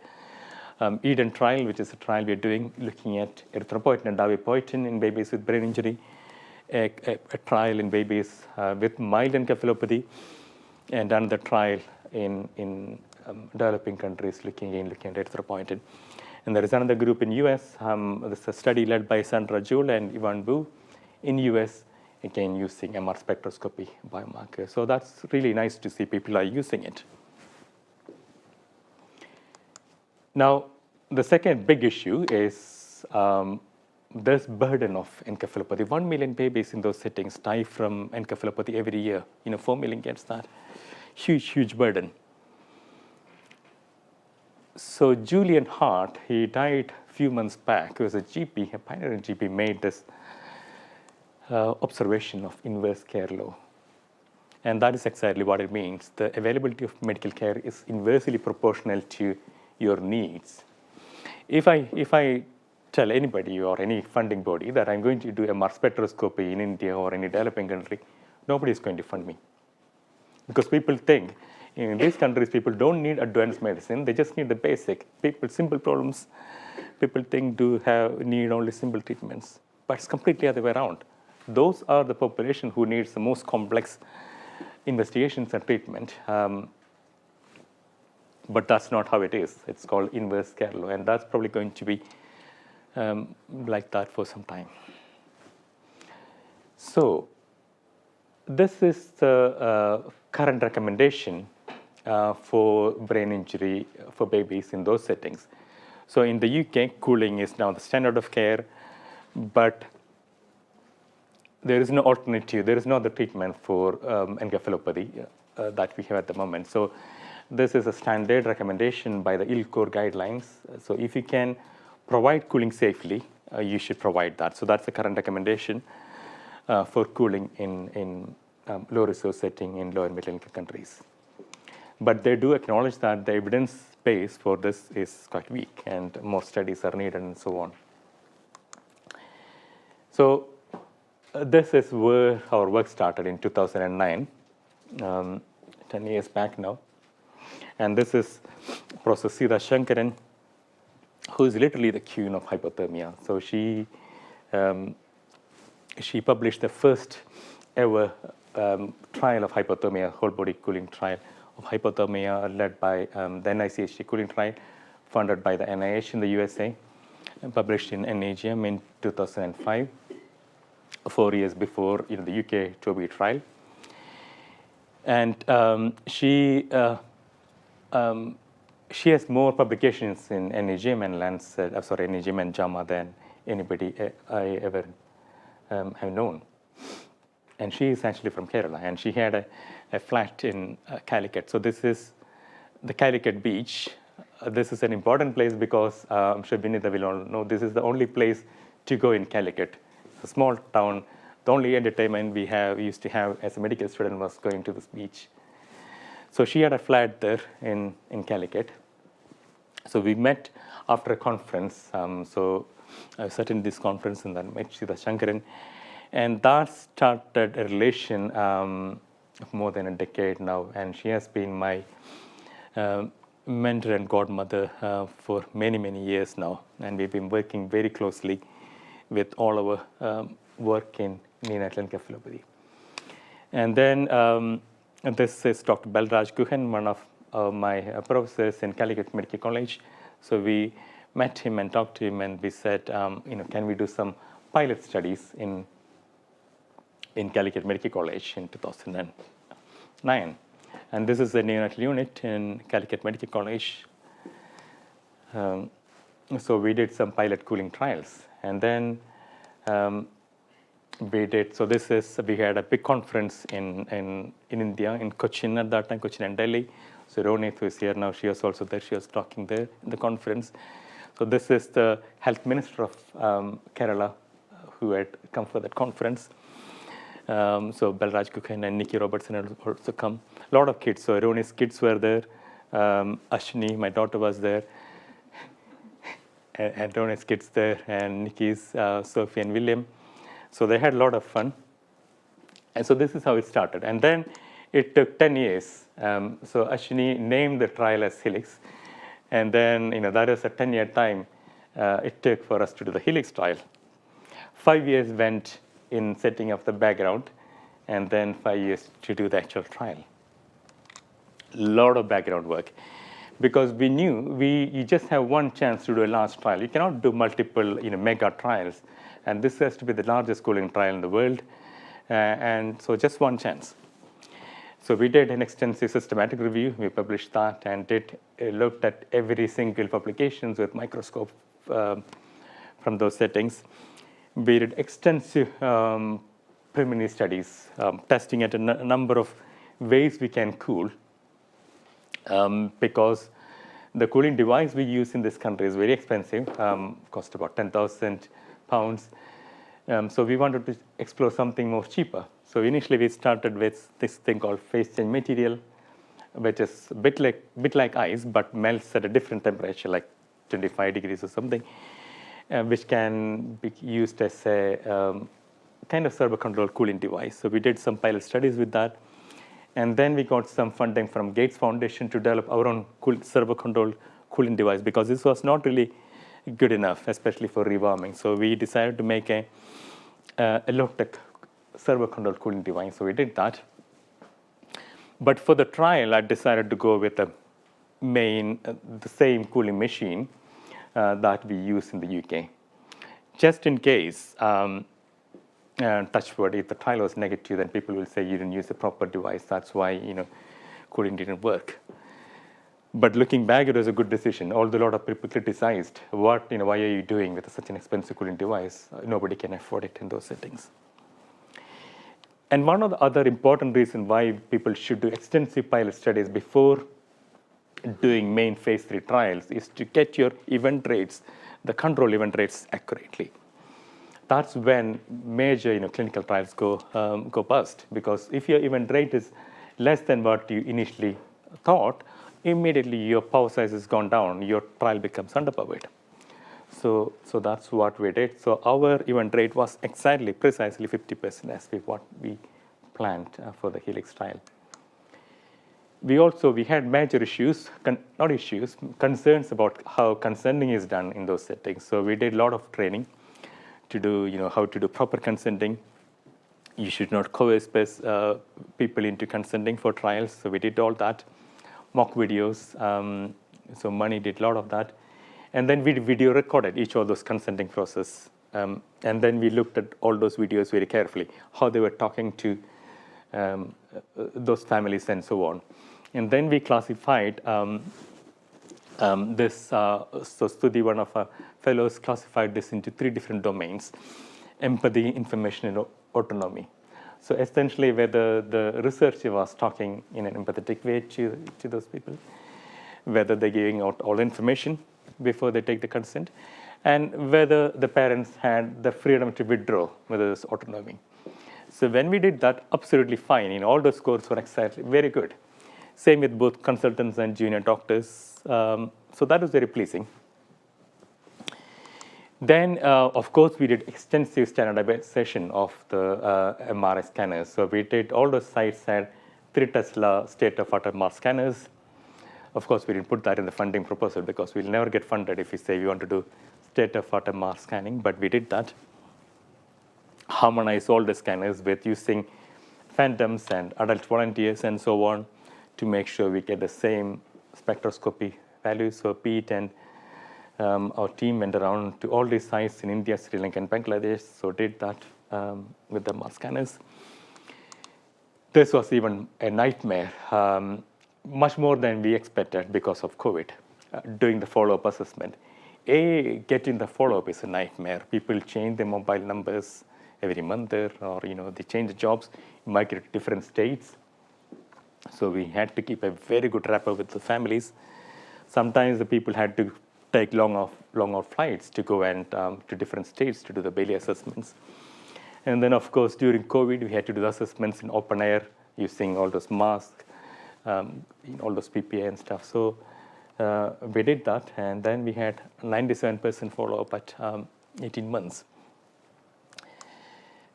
EDEN trial, which is a trial we're doing looking at erythropoietin and dabipoietin in babies with brain injury. A trial in babies with mild encephalopathy, and another trial in developing countries looking at erythropoietin. And there is another group in US. This is a study led by Sandra Jule and Ivan Bu in US, again using MR spectroscopy biomarker. So that's really nice to see people are using it. Now, the second big issue is this burden of encephalopathy. 1 million babies in those settings die from encephalopathy every year. 4 million gets that. Huge, huge burden. So Julian Hart, he died a few months back. He was a GP, a pioneering GP, made this observation of inverse care law. And that is exactly what it means. The availability of medical care is inversely proportional to your needs. If I tell anybody or any funding body that I'm going to do MR spectroscopy in India or any developing country, nobody is going to fund me. Because people think in these countries, people don't need advanced medicine. They just need the basic. Simple problems, people think need only simple treatments. But it's completely the other way around. Those are the population who needs the most complex investigations and treatment. But that's not how it is. It's called inverse care law, and that's probably going to be like that for some time. So this is the current recommendation for brain injury for babies in those settings. So in the UK, cooling is now the standard of care, but there is no alternative. There is no other treatment for encephalopathy that we have at the moment. So this is a standard recommendation by the ILCOR guidelines. So if you can provide cooling safely, you should provide that. So that's the current recommendation for cooling in low resource setting in low and middle income countries. But they do acknowledge that the evidence base for this is quite weak and more studies are needed and so on. So this is where our work started in 2009, 10 years back now. And this is Professor Sudha Shankaran, who is literally the queen of hypothermia. So she published the first ever trial of hypothermia, whole body cooling trial of hypothermia led by the NICHD cooling trial, funded by the NIH in the USA, and published in NAGM in 2005, 4 years before the UK TOBI trial. And she has more publications in NAGM and Lancet, NAGM and JAMA than anybody I ever have known. And she is actually from Kerala, and she had a flat in Calicut. So this is the Calicut beach. This is an important place because I'm sure Vinitha will all know this is the only place to go in Calicut. It's a small town. The only entertainment we used to have as a medical student was going to this beach. So she had a flat there in Calicut. So we met after a conference. So I was attending this conference and then met Sudha Shankaran. And that started a relation of more than a decade now. And she has been my mentor and godmother for many, many years now. And we've been working very closely with all our work in neonatal encephalopathy. And then this is Dr. Balraj Guhan, one of my professors in Calicut Medical College. So we met him and talked to him, and we said, can we do some pilot studies in Calicut Medical College in 2009. And this is the neonatal unit in Calicut Medical College. So we did some pilot cooling trials. And then we had a big conference in India, in Cochin at that time, Cochin and Delhi. So Ronit, who is here now, she was also there. She was talking there in the conference. So this is the health minister of Kerala who had come for that conference. So Balraj Kukhen and Nikki Robertson had also come. A lot of kids. So Ronit's kids were there. Ashni, my daughter, was there. And Ronit's kids there, and Nikki's, Sophie and William. So they had a lot of fun. And so this is how it started. And then it took 10 years. So Ashni named the trial as Helix. And then, that was a 10-year time it took for us to do the Helix trial. 5 years went in setting up the background, and then 5 years to do the actual trial. A lot of background work. Because we knew you just have one chance to do a large trial. You cannot do multiple mega trials. And this has to be the largest cooling trial in the world. And so just one chance. So we did an extensive systematic review. We published that and looked at every single publications with microscope from those settings. We did extensive preliminary studies, testing at a number of ways we can cool. Because the cooling device we use in this country is very expensive, cost about 10,000 pounds. So we wanted to explore something more cheaper. So initially we started with this thing called phase change material, which is a bit like ice, but melts at a different temperature, like 25 degrees or something, which can be used as a kind of servo controlled cooling device. So we did some pilot studies with that. And then we got some funding from Gates Foundation to develop our own servo-controlled cooling device, because this was not really good enough, especially for rewarming. So we decided to make a low-tech servo-controlled cooling device. So we did that. But for the trial, I decided to go with the same cooling machine that we use in the UK, just in case. Touch wood, if the trial was negative, then people will say you didn't use the proper device. That's why cooling didn't work. But looking back, it was a good decision. Although a lot of people criticized, why are you doing with such an expensive cooling device? Nobody can afford it in those settings. And one of the other important reasons why people should do extensive pilot studies before doing main phase 3 trials is to get your event rates, the control event rates, accurately. That's when major clinical trials go bust, because if your event rate is less than what you initially thought, immediately your power size has gone down, your trial becomes underpowered. So that's what we did. So our event rate was precisely 50% as what we planned for the Helix trial. We had major concerns about how consenting is done in those settings. So we did a lot of training to do, how to do proper consenting. You should not coerce people into consenting for trials. So we did all that. Mock videos. So Mani did a lot of that. And then we video recorded each of those consenting process. And then we looked at all those videos very carefully, how they were talking to those families and so on. And then we classified this. So Studi, one of our fellows, classified this into 3 different domains: empathy, information, and autonomy. So essentially, whether the researcher was talking in an empathetic way to those people, whether they're giving out all information before they take the consent, and whether the parents had the freedom to withdraw, whether there's autonomy. So when we did that, absolutely fine. All the scores were exactly very good. Same with both consultants and junior doctors. So that was very pleasing. Then, of course, we did extensive standardization of the MRI scanners. So we did, all the sites had 3 Tesla state-of-art MR scanners. Of course, we didn't put that in the funding proposal because we'll never get funded if we say we want to do state-of-art MR scanning, but we did that. Harmonize all the scanners with using phantoms and adult volunteers and so on to make sure we get the same spectroscopy values for PET and Our team went around to all these sites in India, Sri Lanka, and Bangladesh, so did that with the MR scanners. This was even a nightmare, much more than we expected because of COVID, doing the follow-up assessment. Getting the follow-up is a nightmare. People change their mobile numbers every month or they change the jobs, migrate to different states. So we had to keep a very good rapport with the families. Sometimes the people had to take long flights to go and to different states to do the Bailey assessments. And then, of course, during COVID, we had to do the assessments in open air using all those masks, all those PPE and stuff. So we did that, and then we had 97% follow-up at 18 months.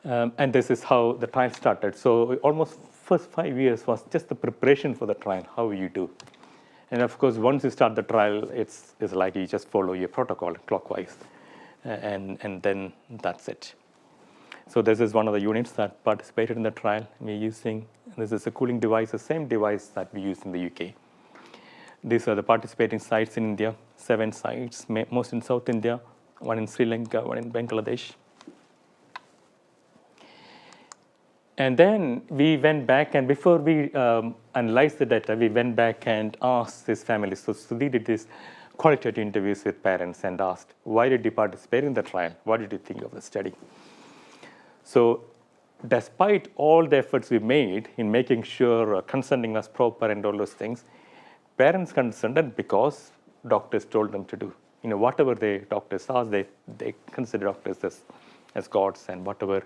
And this is how the trial started. So almost first 5 years was just the preparation for the trial, how you do. And of course, once you start the trial, it's like you just follow your protocol clockwise, and then that's it. So this is one of the units that participated in the trial. This is a cooling device, the same device that we use in the UK. These are the participating sites in India, 7 sites, most in South India, 1 in Sri Lanka, 1 in Bangladesh. And then we went back, and before we analyzed the data, we went back and asked these families. So we did these qualitative interviews with parents and asked, why did you participate in the trial? What did you think of the study? So despite all the efforts we made in making sure consenting was proper and all those things, parents consented because doctors told them to do. Whatever the doctors asked, they consider doctors as gods, and whatever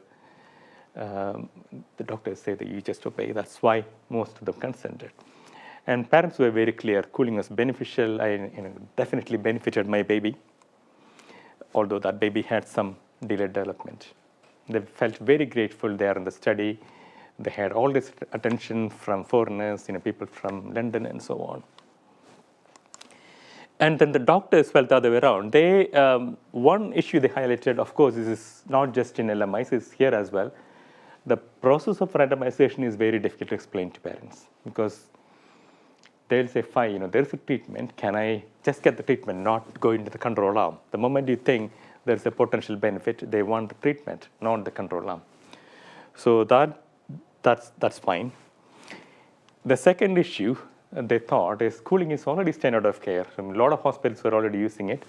the doctors say that you just obey. That's why most of them consented. And parents were very clear, cooling was beneficial. I definitely benefited my baby, although that baby had some delayed development. They felt very grateful there in the study. They had all this attention from foreigners, people from London and so on. And then the doctors felt the other way around. One issue they highlighted, of course, this is not just in LMIs, it's here as well. The process of randomization is very difficult to explain to parents because they'll say, fine, there's a treatment. Can I just get the treatment, not go into the control arm? The moment you think there's a potential benefit, they want the treatment, not the control arm. So that's fine. The second issue they thought is cooling is already standard of care. A lot of hospitals were already using it.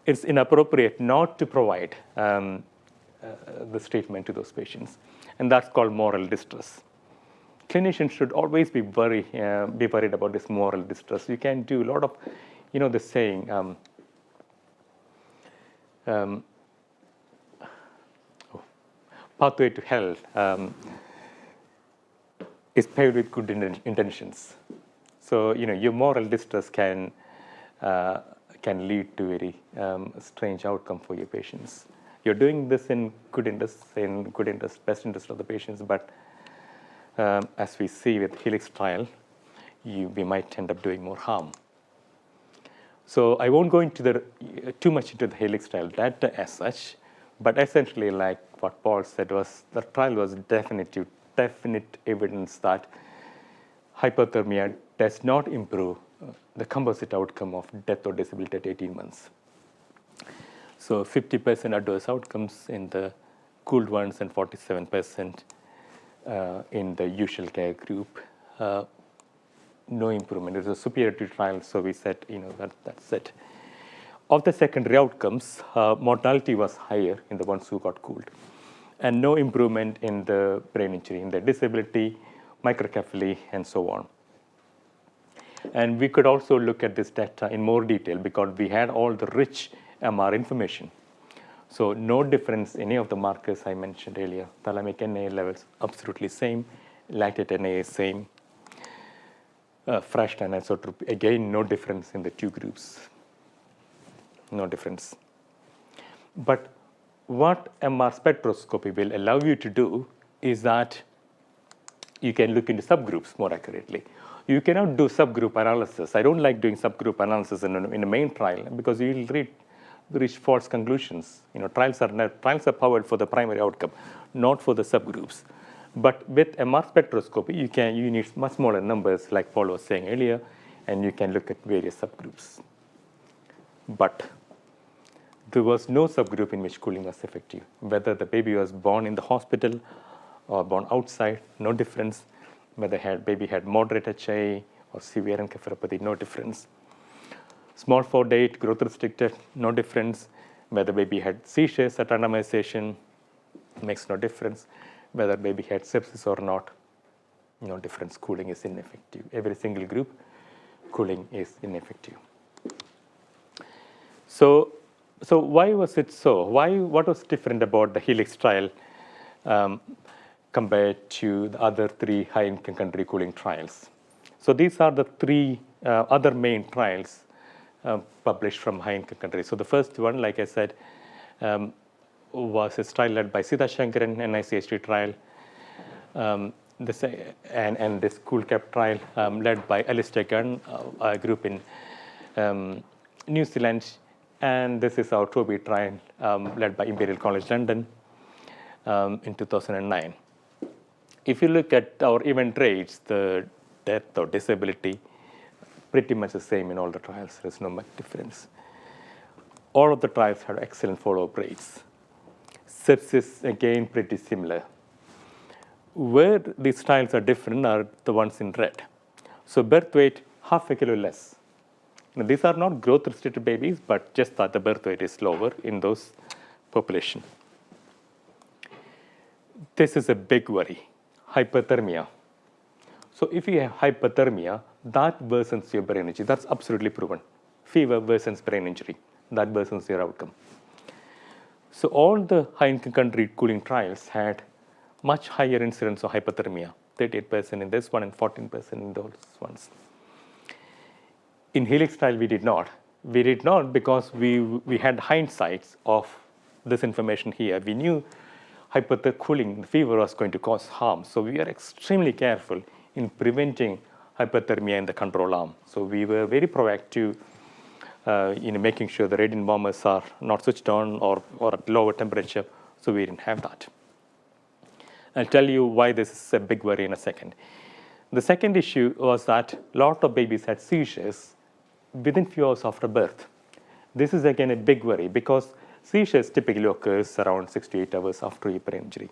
It's inappropriate not to provide this treatment to those patients. And that's called moral distress. Clinicians should always be worried about this moral distress. You can do a lot of, the saying, pathway to hell is paved with good intentions. So, your moral distress can lead to very strange outcome for your patients. You're doing this in good interest, best interest of the patients, but as we see with Helix trial, we might end up doing more harm. So I won't go into too much into the Helix trial data as such, but essentially, like what Paul said, was the trial was definite evidence that hypothermia does not improve the composite outcome of death or disability at 18 months. So 50% adverse outcomes in the cooled ones and 47% in the usual care group. No improvement. It was a superiority trial, so we said, that's it. Of the secondary outcomes, mortality was higher in the ones who got cooled, and no improvement in the brain injury, in the disability, microcephaly, and so on. And we could also look at this data in more detail because we had all the rich MR information. So no difference, any of the markers I mentioned earlier. Thalamic NA levels absolutely same, lactate NA is same. Fresh anisotropy, again, no difference in the two groups. No difference. But what MR spectroscopy will allow you to do is that you can look into subgroups more accurately. You cannot do subgroup analysis. I don't like doing subgroup analysis in a main trial because you will reach false conclusions. Trials are powered for the primary outcome, not for the subgroups. But with MR spectroscopy, you need much smaller numbers, like Paul was saying earlier, and you can look at various subgroups. But there was no subgroup in which cooling was effective. Whether the baby was born in the hospital or born outside, no difference. Whether baby had moderate HI or severe encephalopathy, no difference. Small 4-8, growth restricted, no difference. Whether baby had seizures at randomization, makes no difference. Whether baby had sepsis or not, no difference. Cooling is ineffective. Every single group, cooling is ineffective. So why was it so? What was different about the Helix trial compared to the other 3 high-income country cooling trials? So these are the 3 other main trials published from high-income countries. So the first one, like I said, was a trial led by Sita Shankaran, NICHD trial, and this CoolCap trial led by Alistair Gunn, a group in New Zealand, and this is our Toby trial led by Imperial College London in 2009. If you look at our event rates, the death or disability, pretty much the same in all the trials. There's no much difference. All of the trials had excellent follow-up rates. Sepsis, again, pretty similar. Where these trials are different are the ones in red. So birth weight, half a kilo less. Now, these are not growth-restricted babies, but just that the birth weight is lower in those population. This is a big worry, hypothermia. So if you have hypothermia, that worsens your brain injury. That's absolutely proven. Fever worsens brain injury. That worsens your outcome. So all the high-income country cooling trials had much higher incidence of hypothermia, 38% in this one and 14% in those ones. In Helix trial, we did not. We did not because we had hindsights of this information here. We knew cooling, the fever was going to cause harm. So we are extremely careful in preventing hypothermia in the control arm. So we were very proactive in making sure the radiant warmers are not switched on or at lower temperature. So we didn't have that. I'll tell you why this is a big worry in a second. The second issue was that a lot of babies had seizures within few hours after birth. This is again a big worry because seizures typically occurs around 6 to 8 hours after a brain injury.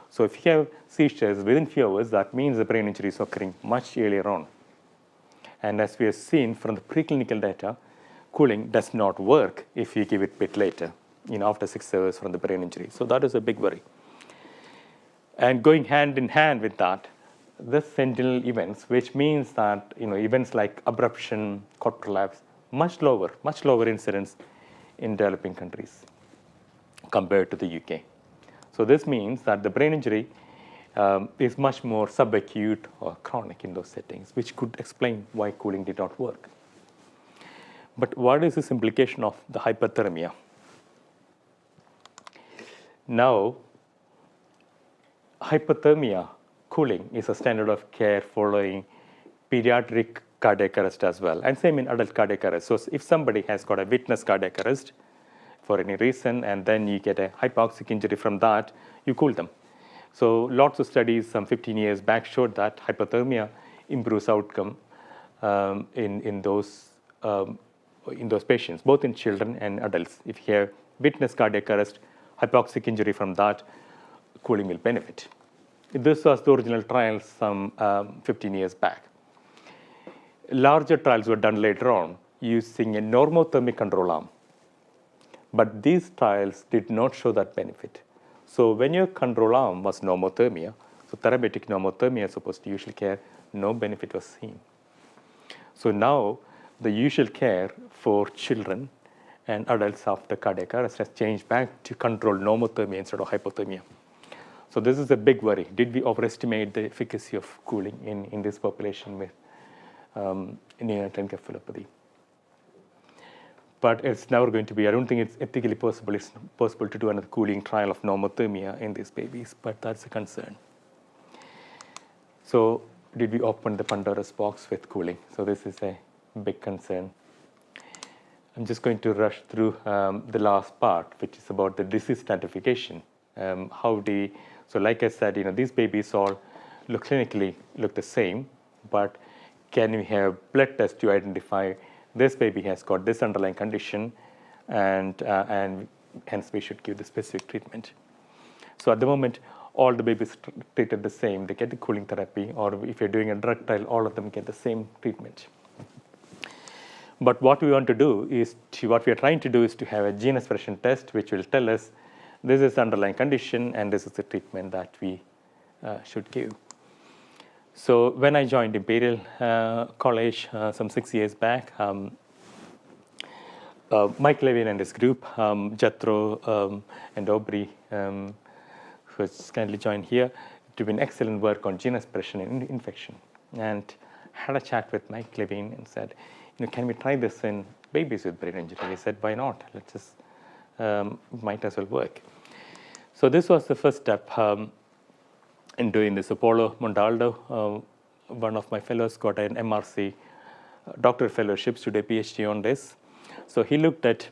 So if you have seizures within few hours, that means the brain injury is occurring much earlier on. And as we have seen from the preclinical data, cooling does not work if you give it a bit later, after 6 hours from the brain injury. So that is a big worry. And going hand in hand with that, the sentinel events, which means that events like abruption, cord prolapse, much lower incidence in developing countries compared to the UK. So this means that the brain injury is much more subacute or chronic in those settings, which could explain why cooling did not work. But what is this implication of the hypothermia? Now, hypothermia cooling is a standard of care following pediatric cardiac arrest as well, and same in adult cardiac arrest. So if somebody has got a witness cardiac arrest for any reason, and then you get a hypoxic injury from that, you cool them. So lots of studies some 15 years back showed that hypothermia improves outcome in those patients, both in children and adults. If you have witness cardiac arrest, hypoxic injury from that, cooling will benefit. This was the original trial some 15 years back. Larger trials were done later on using a normothermic control arm. But these trials did not show that benefit. So when your control arm was normothermia, so therapeutic normothermia as opposed to usual care, no benefit was seen. So now the usual care for children and adults after cardiac arrest has changed back to controlled normothermia instead of hypothermia. So this is a big worry. Did we overestimate the efficacy of cooling in this population with neonatal encephalopathy? But it's never going to be. I don't think it's ethically possible. It's possible to do another cooling trial of normothermia in these babies, but that's a concern. So did we open the Pandora's box with cooling? So this is a big concern. I'm just going to rush through the last part, which is about the disease stratification. So like I said, these babies all clinically look the same, but can we have blood tests to identify this baby has got this underlying condition and hence we should give the specific treatment. So at the moment, all the babies treated the same. They get the cooling therapy, or if you're doing a drug trial, all of them get the same treatment. But what we want to do is, what we are trying to do is to have a gene expression test, which will tell us this is the underlying condition and this is the treatment that we should give. So when I joined Imperial College some 6 years back, Mike Levin and his group, Jethro and Aubrey, who has kindly joined here, doing excellent work on gene expression in infection. And had a chat with Mike Levin and said, can we try this in babies with brain injury? He said, why not? Let's just, might as well work. So this was the first step in doing this. Apollo Montaldo, one of my fellows, got an MRC doctoral fellowship to do a PhD on this. So he looked at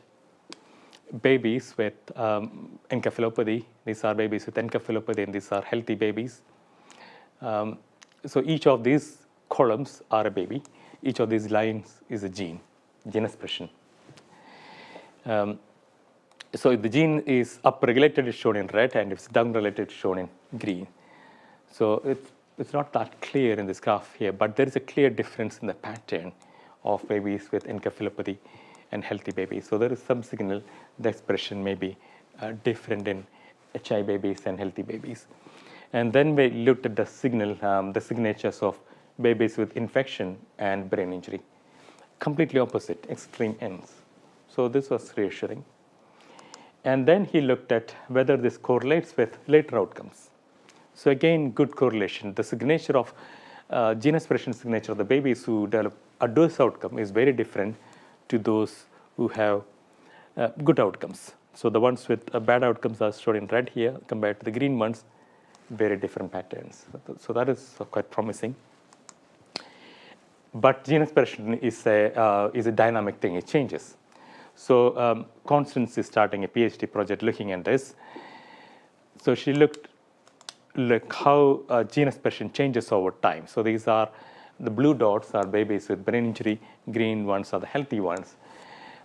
babies with encephalopathy. These are babies with encephalopathy, and these are healthy babies. So each of these columns are a baby. Each of these lines is a gene expression. So if the gene is upregulated, it's shown in red, and if it's downregulated, it's shown in green. So it's not that clear in this graph here, but there is a clear difference in the pattern of babies with encephalopathy and healthy babies. So there is some signal the expression may be different in HI babies and healthy babies. And then we looked at the signal, the signatures of babies with infection and brain injury. Completely opposite, extreme ends. So this was reassuring. And then he looked at whether this correlates with later outcomes. So again, good correlation. The signature of gene expression signature of the babies who develop adverse outcome is very different to those who have good outcomes. So the ones with bad outcomes are shown in red here compared to the green ones, very different patterns. So that is quite promising. But gene expression is a dynamic thing. It changes. So Constance is starting a PhD project looking at this. So she looked how gene expression changes over time. So these are the blue dots are babies with brain injury. Green ones are the healthy ones.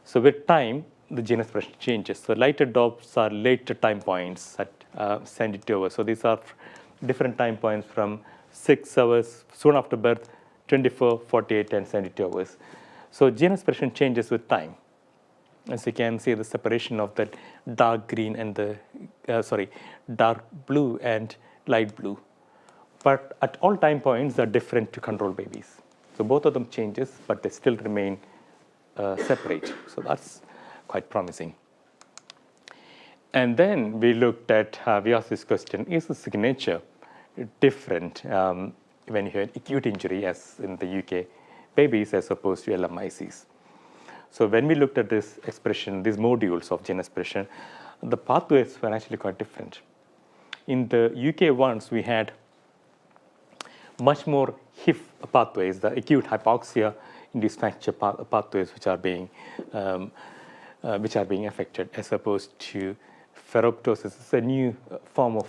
So with time, the gene expression changes. So lighter dots are later time points at 72 hours. So these are different time points from 6 hours soon after birth, 24, 48, and 72 hours. So gene expression changes with time. As you can see, the separation of that dark green and the, dark blue and light blue. But at all time points, they're different to control babies. So both of them changes, but they still remain separate. So that's quite promising. And then we looked at, we asked this question, is the signature different when you have acute injury, as in the UK babies, as opposed to LMICs? So when we looked at this expression, these modules of gene expression, the pathways were actually quite different. In the UK ones, we had much more HIF pathways, the acute hypoxia induced fracture pathways, which are being affected, as opposed to ferroptosis. It's a new form of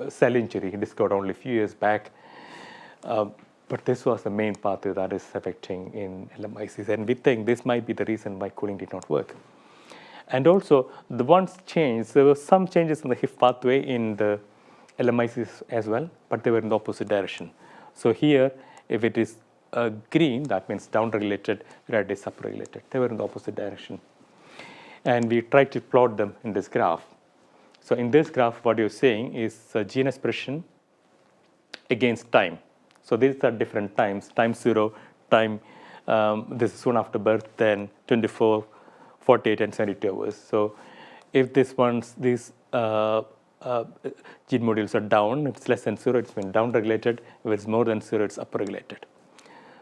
cell injury discovered only a few years back. But this was the main pathway that is affecting in LMICs. And we think this might be the reason why cooling did not work. And also, the ones changed, there were some changes in the HIF pathway in the LMICs as well, but they were in the opposite direction. So here, if it is green, that means downregulated, red is upregulated. They were in the opposite direction. And we tried to plot them in this graph. So in this graph, what you're saying is gene expression against time. So these are different times, time 0, time, this is soon after birth, then 24, 48, and 72 hours. So if these gene modules are down, if it's less than 0, it's been downregulated. If it's more than 0, it's upregulated.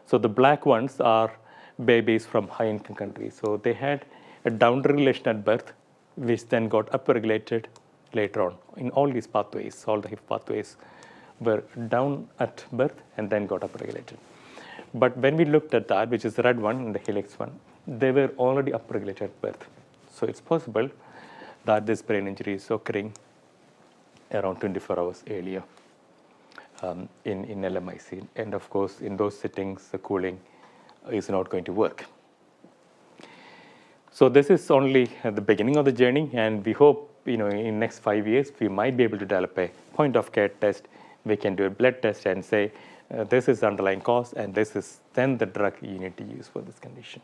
So the black ones are babies from high-income countries. So they had a downregulation at birth, which then got upregulated later on. In all these pathways, all the HIF pathways were down at birth and then got upregulated. But when we looked at that, which is the red one and the helix one, they were already upregulated at birth. So it's possible that this brain injury is occurring around 24 hours earlier in LMIC. And of course, in those settings, the cooling is not going to work. So this is only at the beginning of the journey, and we hope, in next 5 years, we might be able to develop a point-of-care test. We can do a blood test and say, this is the underlying cause, and this is then the drug you need to use for this condition.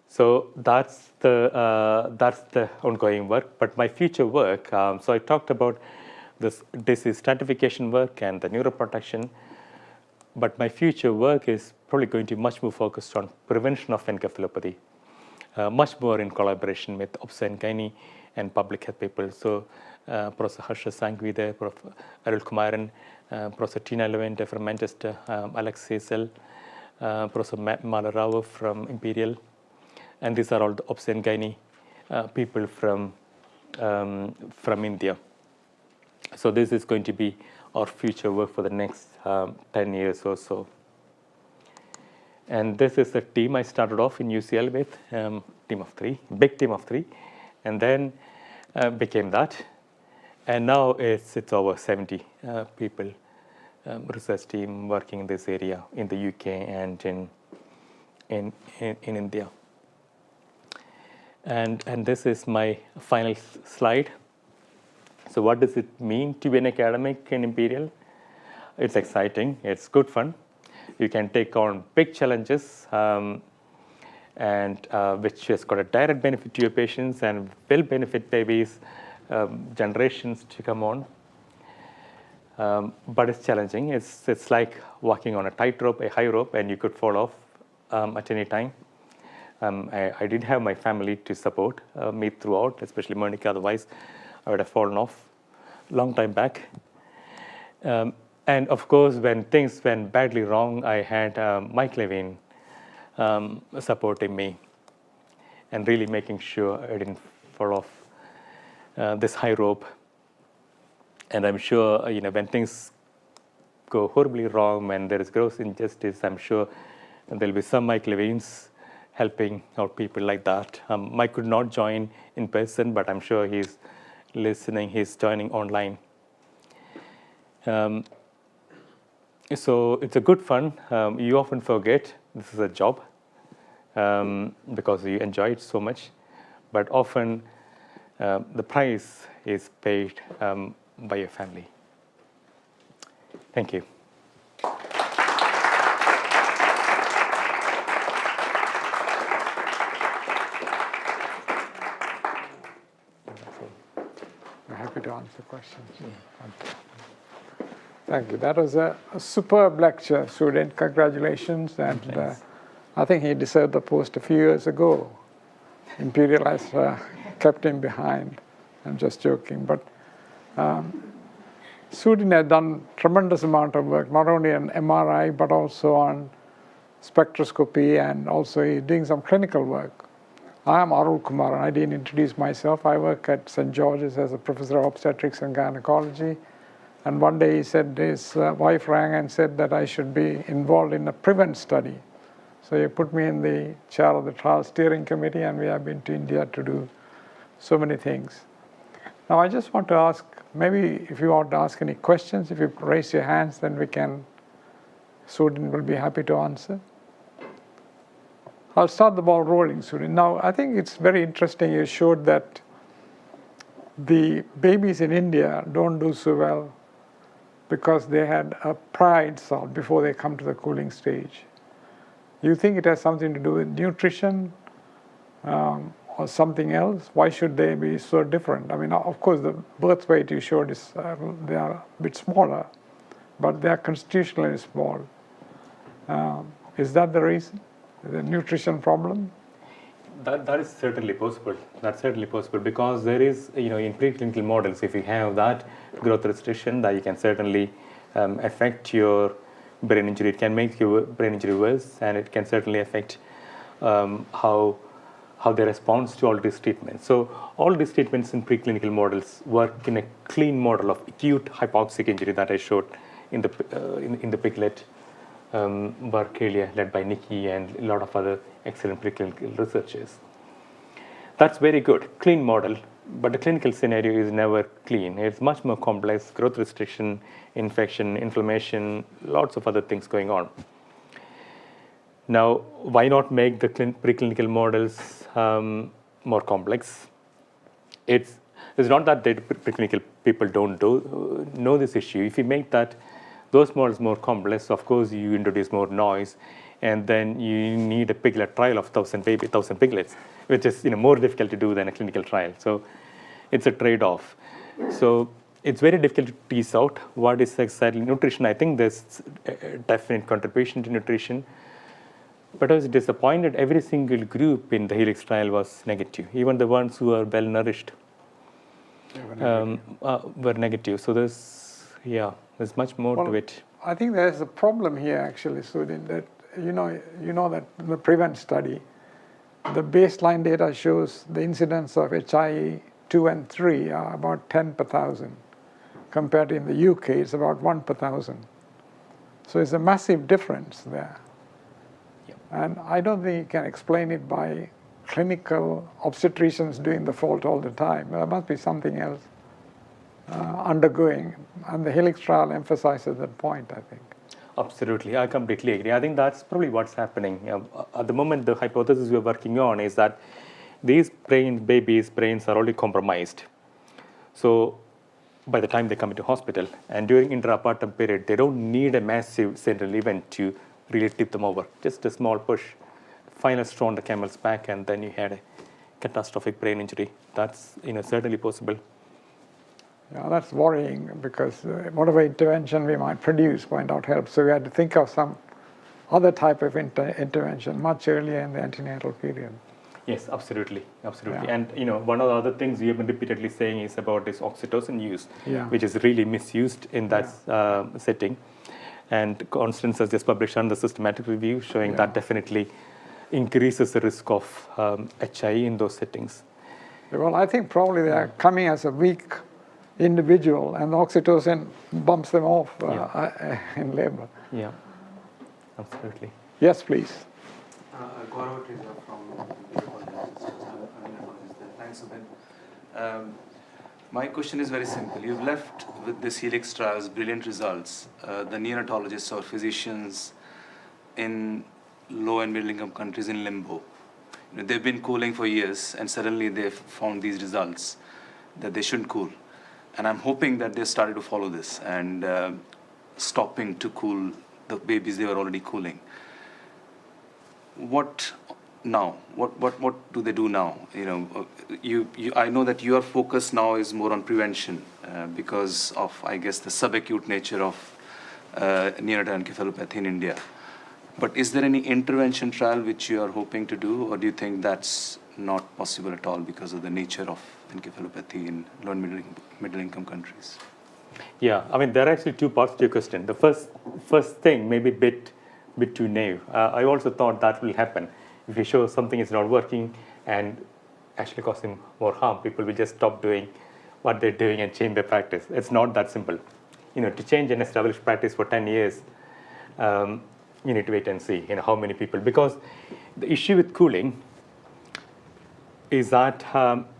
So that's the ongoing work. But my future work, so I talked about this disease stratification work and the neuroprotection. But my future work is probably going to be much more focused on prevention of encephalopathy, much more in collaboration with obs and gynae and public health people. So Professor Harsha Sanghvi there, Professor Arul Kumaran, Professor Tina Levente from Manchester, Alex Hazel, Professor Malarao from Imperial. And these are all the obs and gynae people from India. So this is going to be our future work for the next 10 years or so. And this is the team I started off in UCL with, team of 3, big team of 3, and then became that. And now it's over 70 people, research team working in this area in the UK and in India. And this is my final slide. So what does it mean to be an academic in Imperial? It's exciting. It's good fun. You can take on big challenges, and which has got a direct benefit to your patients and will benefit babies, generations to come on. But it's challenging. It's like walking on a tightrope, a high rope, and you could fall off at any time. I did have my family to support me throughout, especially Monica. Otherwise, I would have fallen off a long time back. And of course, when things went badly wrong, I had Mike Levine supporting me and really making sure I didn't fall off this high rope. And I'm sure, when things go horribly wrong, when there is gross injustice, I'm sure there'll be some Mike Levines helping out people like that. Mike could not join in person, but I'm sure he's listening, he's joining online. So it's a good fun. You often forget this is a job because you enjoy it so much, but often the price is paid by your family. Thank you. I'm happy to answer questions. Thank you. That was a superb lecture, Sudhin. Congratulations. And I think he deserved the post a few years ago. Imperial has kept him behind. I'm just joking. But Sudhin has done tremendous amount of work, not only on MRI, but also on spectroscopy, and also he's doing some clinical work. I am Arul Kumar, and I didn't introduce myself. I work at St. George's as a professor of obstetrics and gynecology. And one day he said his wife rang and said that I should be involved in a PREVENT study. So he put me in the chair of the trial steering committee, and we have been to India to do so many things. Now I just want to ask, maybe if you want to ask any questions, if you raise your hands, then Sudhin will be happy to answer. I'll start the ball rolling, Sudhin. Now, I think it's very interesting you showed that the babies in India don't do so well because they had a prior insult before they come to the cooling stage. You think it has something to do with nutrition or something else? Why should they be so different? I mean, of course, the birth weight you showed is they are a bit smaller, but they are constitutionally small. Is that the reason? The nutrition problem? That is certainly possible. That's certainly possible because there is, in preclinical models, if you have that growth restriction, that you can certainly affect your brain injury. It can make your brain injury worse, and it can certainly affect how they respond to all these treatments. So all these treatments in preclinical models work in a clean model of acute hypoxic injury that I showed in the Piglet work earlier, led by Nikki and a lot of other excellent preclinical researchers. That's very good, clean model, but the clinical scenario is never clean. It's much more complex, growth restriction, infection, inflammation, lots of other things going on. Now, why not make the preclinical models more complex? It's not that the preclinical people don't know this issue. If you make those models more complex, of course, you introduce more noise, and then you need a piglet trial of 1,000 piglets, which is more difficult to do than a clinical trial. So it's a trade-off. So it's very difficult to tease out what is exactly nutrition. I think there's a definite contribution to nutrition. But I was disappointed every single group in the Helix trial was negative. Even the ones who are well nourished were negative. So there's much more to it. I think there's a problem here actually, Sudhin, that you know that in the PREVENT study, the baseline data shows the incidence of HIE 2 and 3 are about 10 per thousand. Compared to in the UK, it's about 1 per thousand. So it's a massive difference there. Yep. And I don't think you can explain it by clinical obstetricians doing the fault all the time. There must be something else undergoing. And the Helix trial emphasizes that point, I think. Absolutely, I completely agree. I think that's probably what's happening. At the moment, the hypothesis we're working on is that these babies' brains are already compromised. So by the time they come into hospital, and during intrapartum period, they don't need a massive central event to really tip them over. Just a small push, final straw on the camel's back, and then you had a catastrophic brain injury. That's certainly possible. Yeah, that's worrying because whatever intervention we might produce might not help. So we had to think of some other type of intervention much earlier in the antenatal period. Yes, absolutely. Yeah. And one of the other things we have been repeatedly saying is about this oxytocin use, Yeah. which is really misused in that setting. And Constance has just published on the systematic review showing that definitely increases the risk of HIE in those settings. Well, I think probably they are coming as a weak individual, and the oxytocin bumps them off in labor. Yeah, absolutely. Yes, please. Gaurav Trija from neuroprotective. I'm a neonatologist there. Thanks, Sudhin. My question is very simple. You've left with this Helix trials brilliant results. The neonatologists or physicians in low and middle income countries in limbo. They've been cooling for years, and suddenly they've found these results that they shouldn't cool. And I'm hoping that they started to follow this and stopping to cool the babies they were already cooling. What now? What do they do now? I know that your focus now is more on prevention because of, I guess, the subacute nature of neonatal encephalopathy in India. But is there any intervention trial which you are hoping to do, or do you think that's not possible at all because of the nature of encephalopathy in low and middle income countries? Yeah, I mean, there are actually two parts to your question. The first thing may be a bit too naive. I also thought that will happen. If you show something is not working and actually causing more harm, people will just stop doing what they're doing and change their practice. It's not that simple. To change an established practice for 10 years, you need to wait and see how many people. Because the issue with cooling is that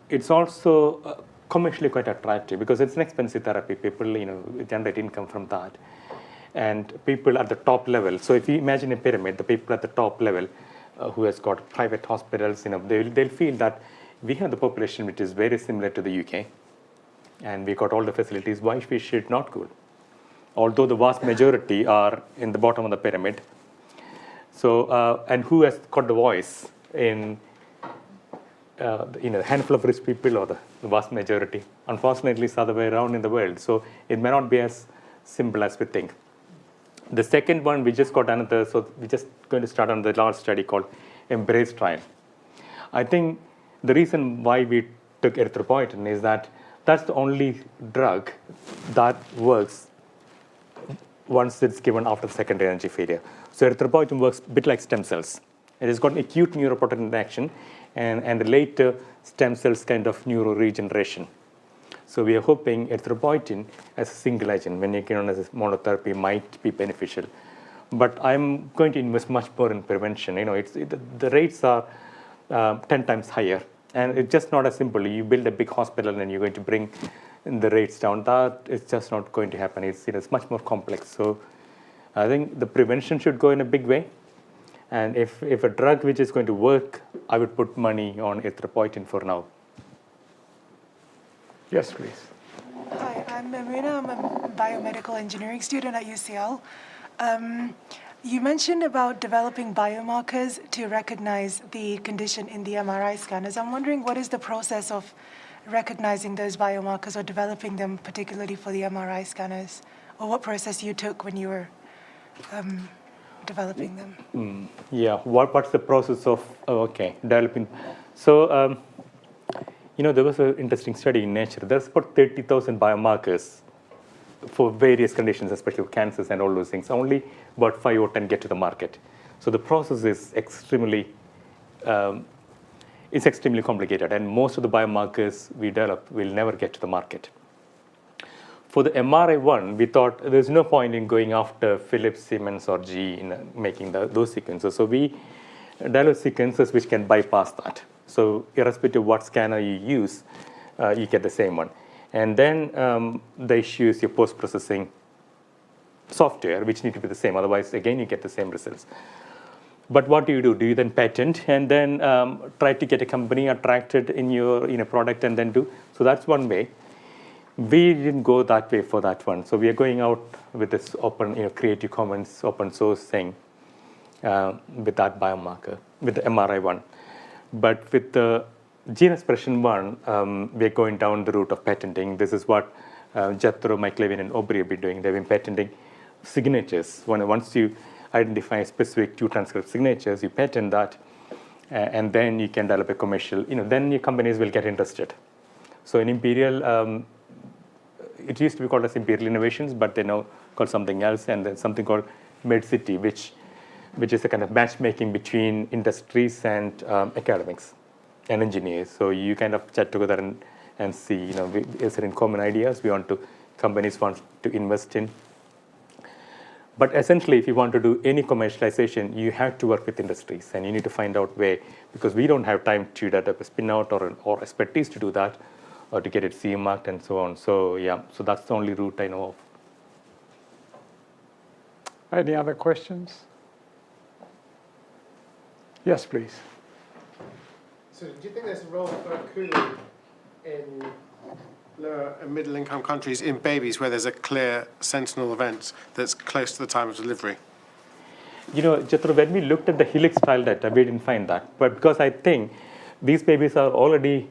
it's also commercially quite attractive because it's an expensive therapy. People, generate income from that. And people at the top level, so if you imagine a pyramid, the people at the top level who has got private hospitals, they'll feel that we have the population which is very similar to the UK, and we got all the facilities, why we should not cool? Although the vast majority are in the bottom of the pyramid. So, and who has got the voice in a handful of rich people or the vast majority? Unfortunately, it's the other way around in the world. So it may not be as simple as we think. The second one, we just got another, so we're just going to start on the large study called Embrace trial. I think the reason why we took erythropoietin is that that's the only drug that works once it's given after secondary energy failure. So erythropoietin works a bit like stem cells. It has got an acute neuroprotective action and later stem cells kind of neuroregeneration. So we are hoping erythropoietin as a single agent, when you get on as a monotherapy, might be beneficial. But I'm going to invest much more in prevention. The rates are 10 times higher. And it's just not as simple. You build a big hospital and you're going to bring the rates down. That is just not going to happen. It's much more complex. So I think the prevention should go in a big way. And if a drug which is going to work, I would put money on erythropoietin for now. Yes, please. Hi, I'm Marina. I'm a biomedical engineering student at UCL. You mentioned about developing biomarkers to recognize the condition in the MRI scanners. I'm wondering, what is the process of recognizing those biomarkers or developing them, particularly for the MRI scanners? Or what process you took when you were developing them? Yeah, what's the process of, developing? So, there was an interesting study in Nature. There's about 30,000 biomarkers for various conditions, especially cancers and all those things. Only about 5 or 10 get to the market. So the process is extremely complicated, and most of the biomarkers we develop will never get to the market. For the MRI one, we thought there's no point in going after Philips, Siemens, or GE in making those sequences. So we developed sequences which can bypass that. So irrespective of what scanner you use, you get the same one. And then the issue is your post-processing software, which need to be the same. Otherwise, again, you get the same results. But what do? Do you then patent and then try to get a company attracted in your product and then do? So that's one way. We didn't go that way for that one. So we are going out with this open, Creative Commons open source thing with that biomarker, with the MRI one. But with the gene expression one, we're going down the route of patenting. This is what Jethro, Mike Levin, and Aubrey have been doing. They've been patenting signatures. Once you identify specific 2 transcript signatures, you patent that, and then you can develop a commercial. Then your companies will get interested. So in Imperial, it used to be called as Imperial Innovations, but they now call something else, and then something called MedCity, which is a kind of matchmaking between industries and academics and engineers. So you kind of chat together and see, is there in common ideas companies want to invest in. But essentially, if you want to do any commercialization, you have to work with industries, and you need to find out where, because we don't have time to develop a spin-out or expertise to do that, or to get it CE marked and so on. So yeah, so that's the only route I know of. Any other questions? Yes, please. So do you think there's a role for cooling in lower and middle income countries in babies where there's a clear sentinel event that's close to the time of delivery? Jethro, when we looked at the Helix trial data, we didn't find that. But because I think these babies are already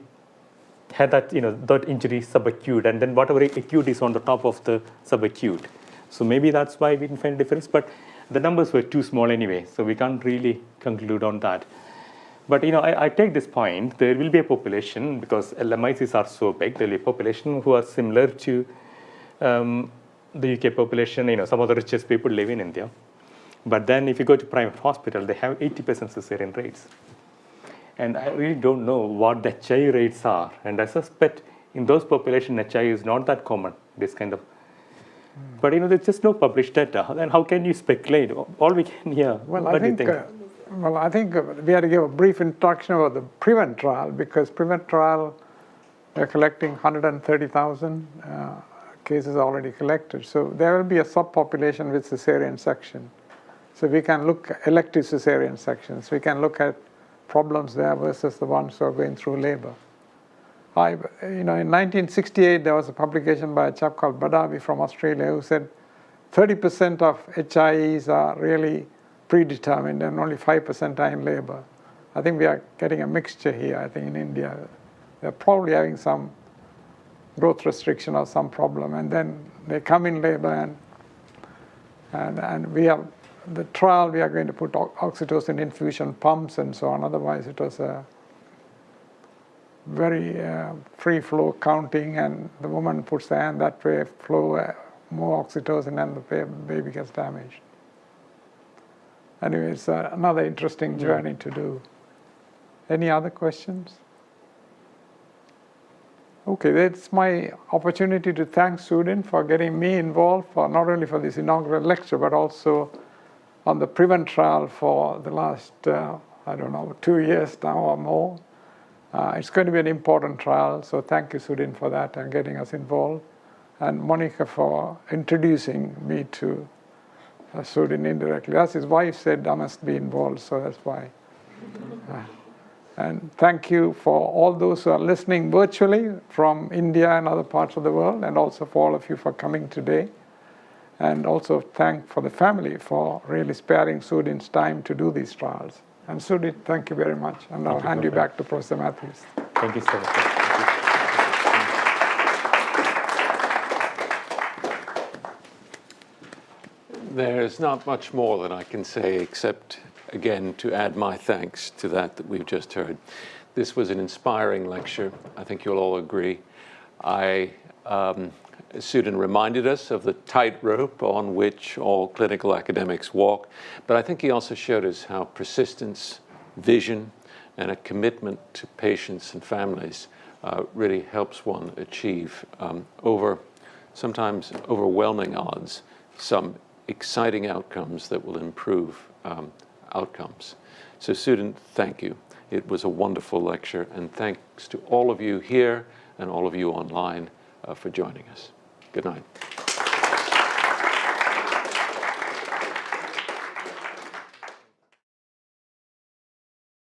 had that, that injury subacute, and then whatever acute is on the top of the subacute. So maybe that's why we didn't find a difference. But the numbers were too small anyway, so we can't really conclude on that. But I take this point. There will be a population, because LMICs are so big, there will be a population who are similar to the UK population. Some of the richest people live in India. But then if you go to private hospital, they have 80% cesarean rates. And I really don't know what the HI rates are. And I suspect in those populations, HI is not that common, this kind of. But there's just no published data. Then how can you speculate? All we can hear. Well, what do you think? I think we had to give a brief introduction about the PREVENT trial, because PREVENT trial, we're collecting 130,000 cases already collected. So there will be a subpopulation with cesarean section. So we can look at elective cesarean sections. We can look at problems there versus the ones who are going through labor. In 1968, there was a publication by a chap called Badawi from Australia who said 30% of HIEs are really predetermined and only 5% are in labor. I think we are getting a mixture here. I think in India, they're probably having some growth restriction or some problem, and then they come in labor, and we have the trial. We are going to put oxytocin infusion pumps and so on. Otherwise, it was a very free flow counting, and the woman puts the hand that way, flow more oxytocin, and the baby gets damaged. Anyway, it's another interesting journey to do. Any other questions? Okay, that's my opportunity to thank Sudhin for getting me involved, for not only for this inaugural lecture, but also on the PREVENT trial for the last, 2 years now or more. It's going to be an important trial, so thank you, Sudhin, for that and getting us involved. And Monica for introducing me to Sudhin indirectly. As his wife said, I must be involved, so that's why. And thank you for all those who are listening virtually from India and other parts of the world, and also for all of you for coming today. And also thank for the family for really sparing Sudhin's time to do these trials. And Sudhin, thank you very much. And I'll hand you back to Professor Matthews. Thank you so much. Thank you. There's not much more that I can say except, again, to add my thanks to that we've just heard. This was an inspiring lecture. I think you'll all agree. Sudhin reminded us of the tightrope on which all clinical academics walk, but I think he also showed us how persistence, vision, and a commitment to patients and families really helps one achieve over sometimes overwhelming odds some exciting outcomes that will improve outcomes. So Sudhin, thank you. It was a wonderful lecture, and thanks to all of you here and all of you online for joining us. Good night.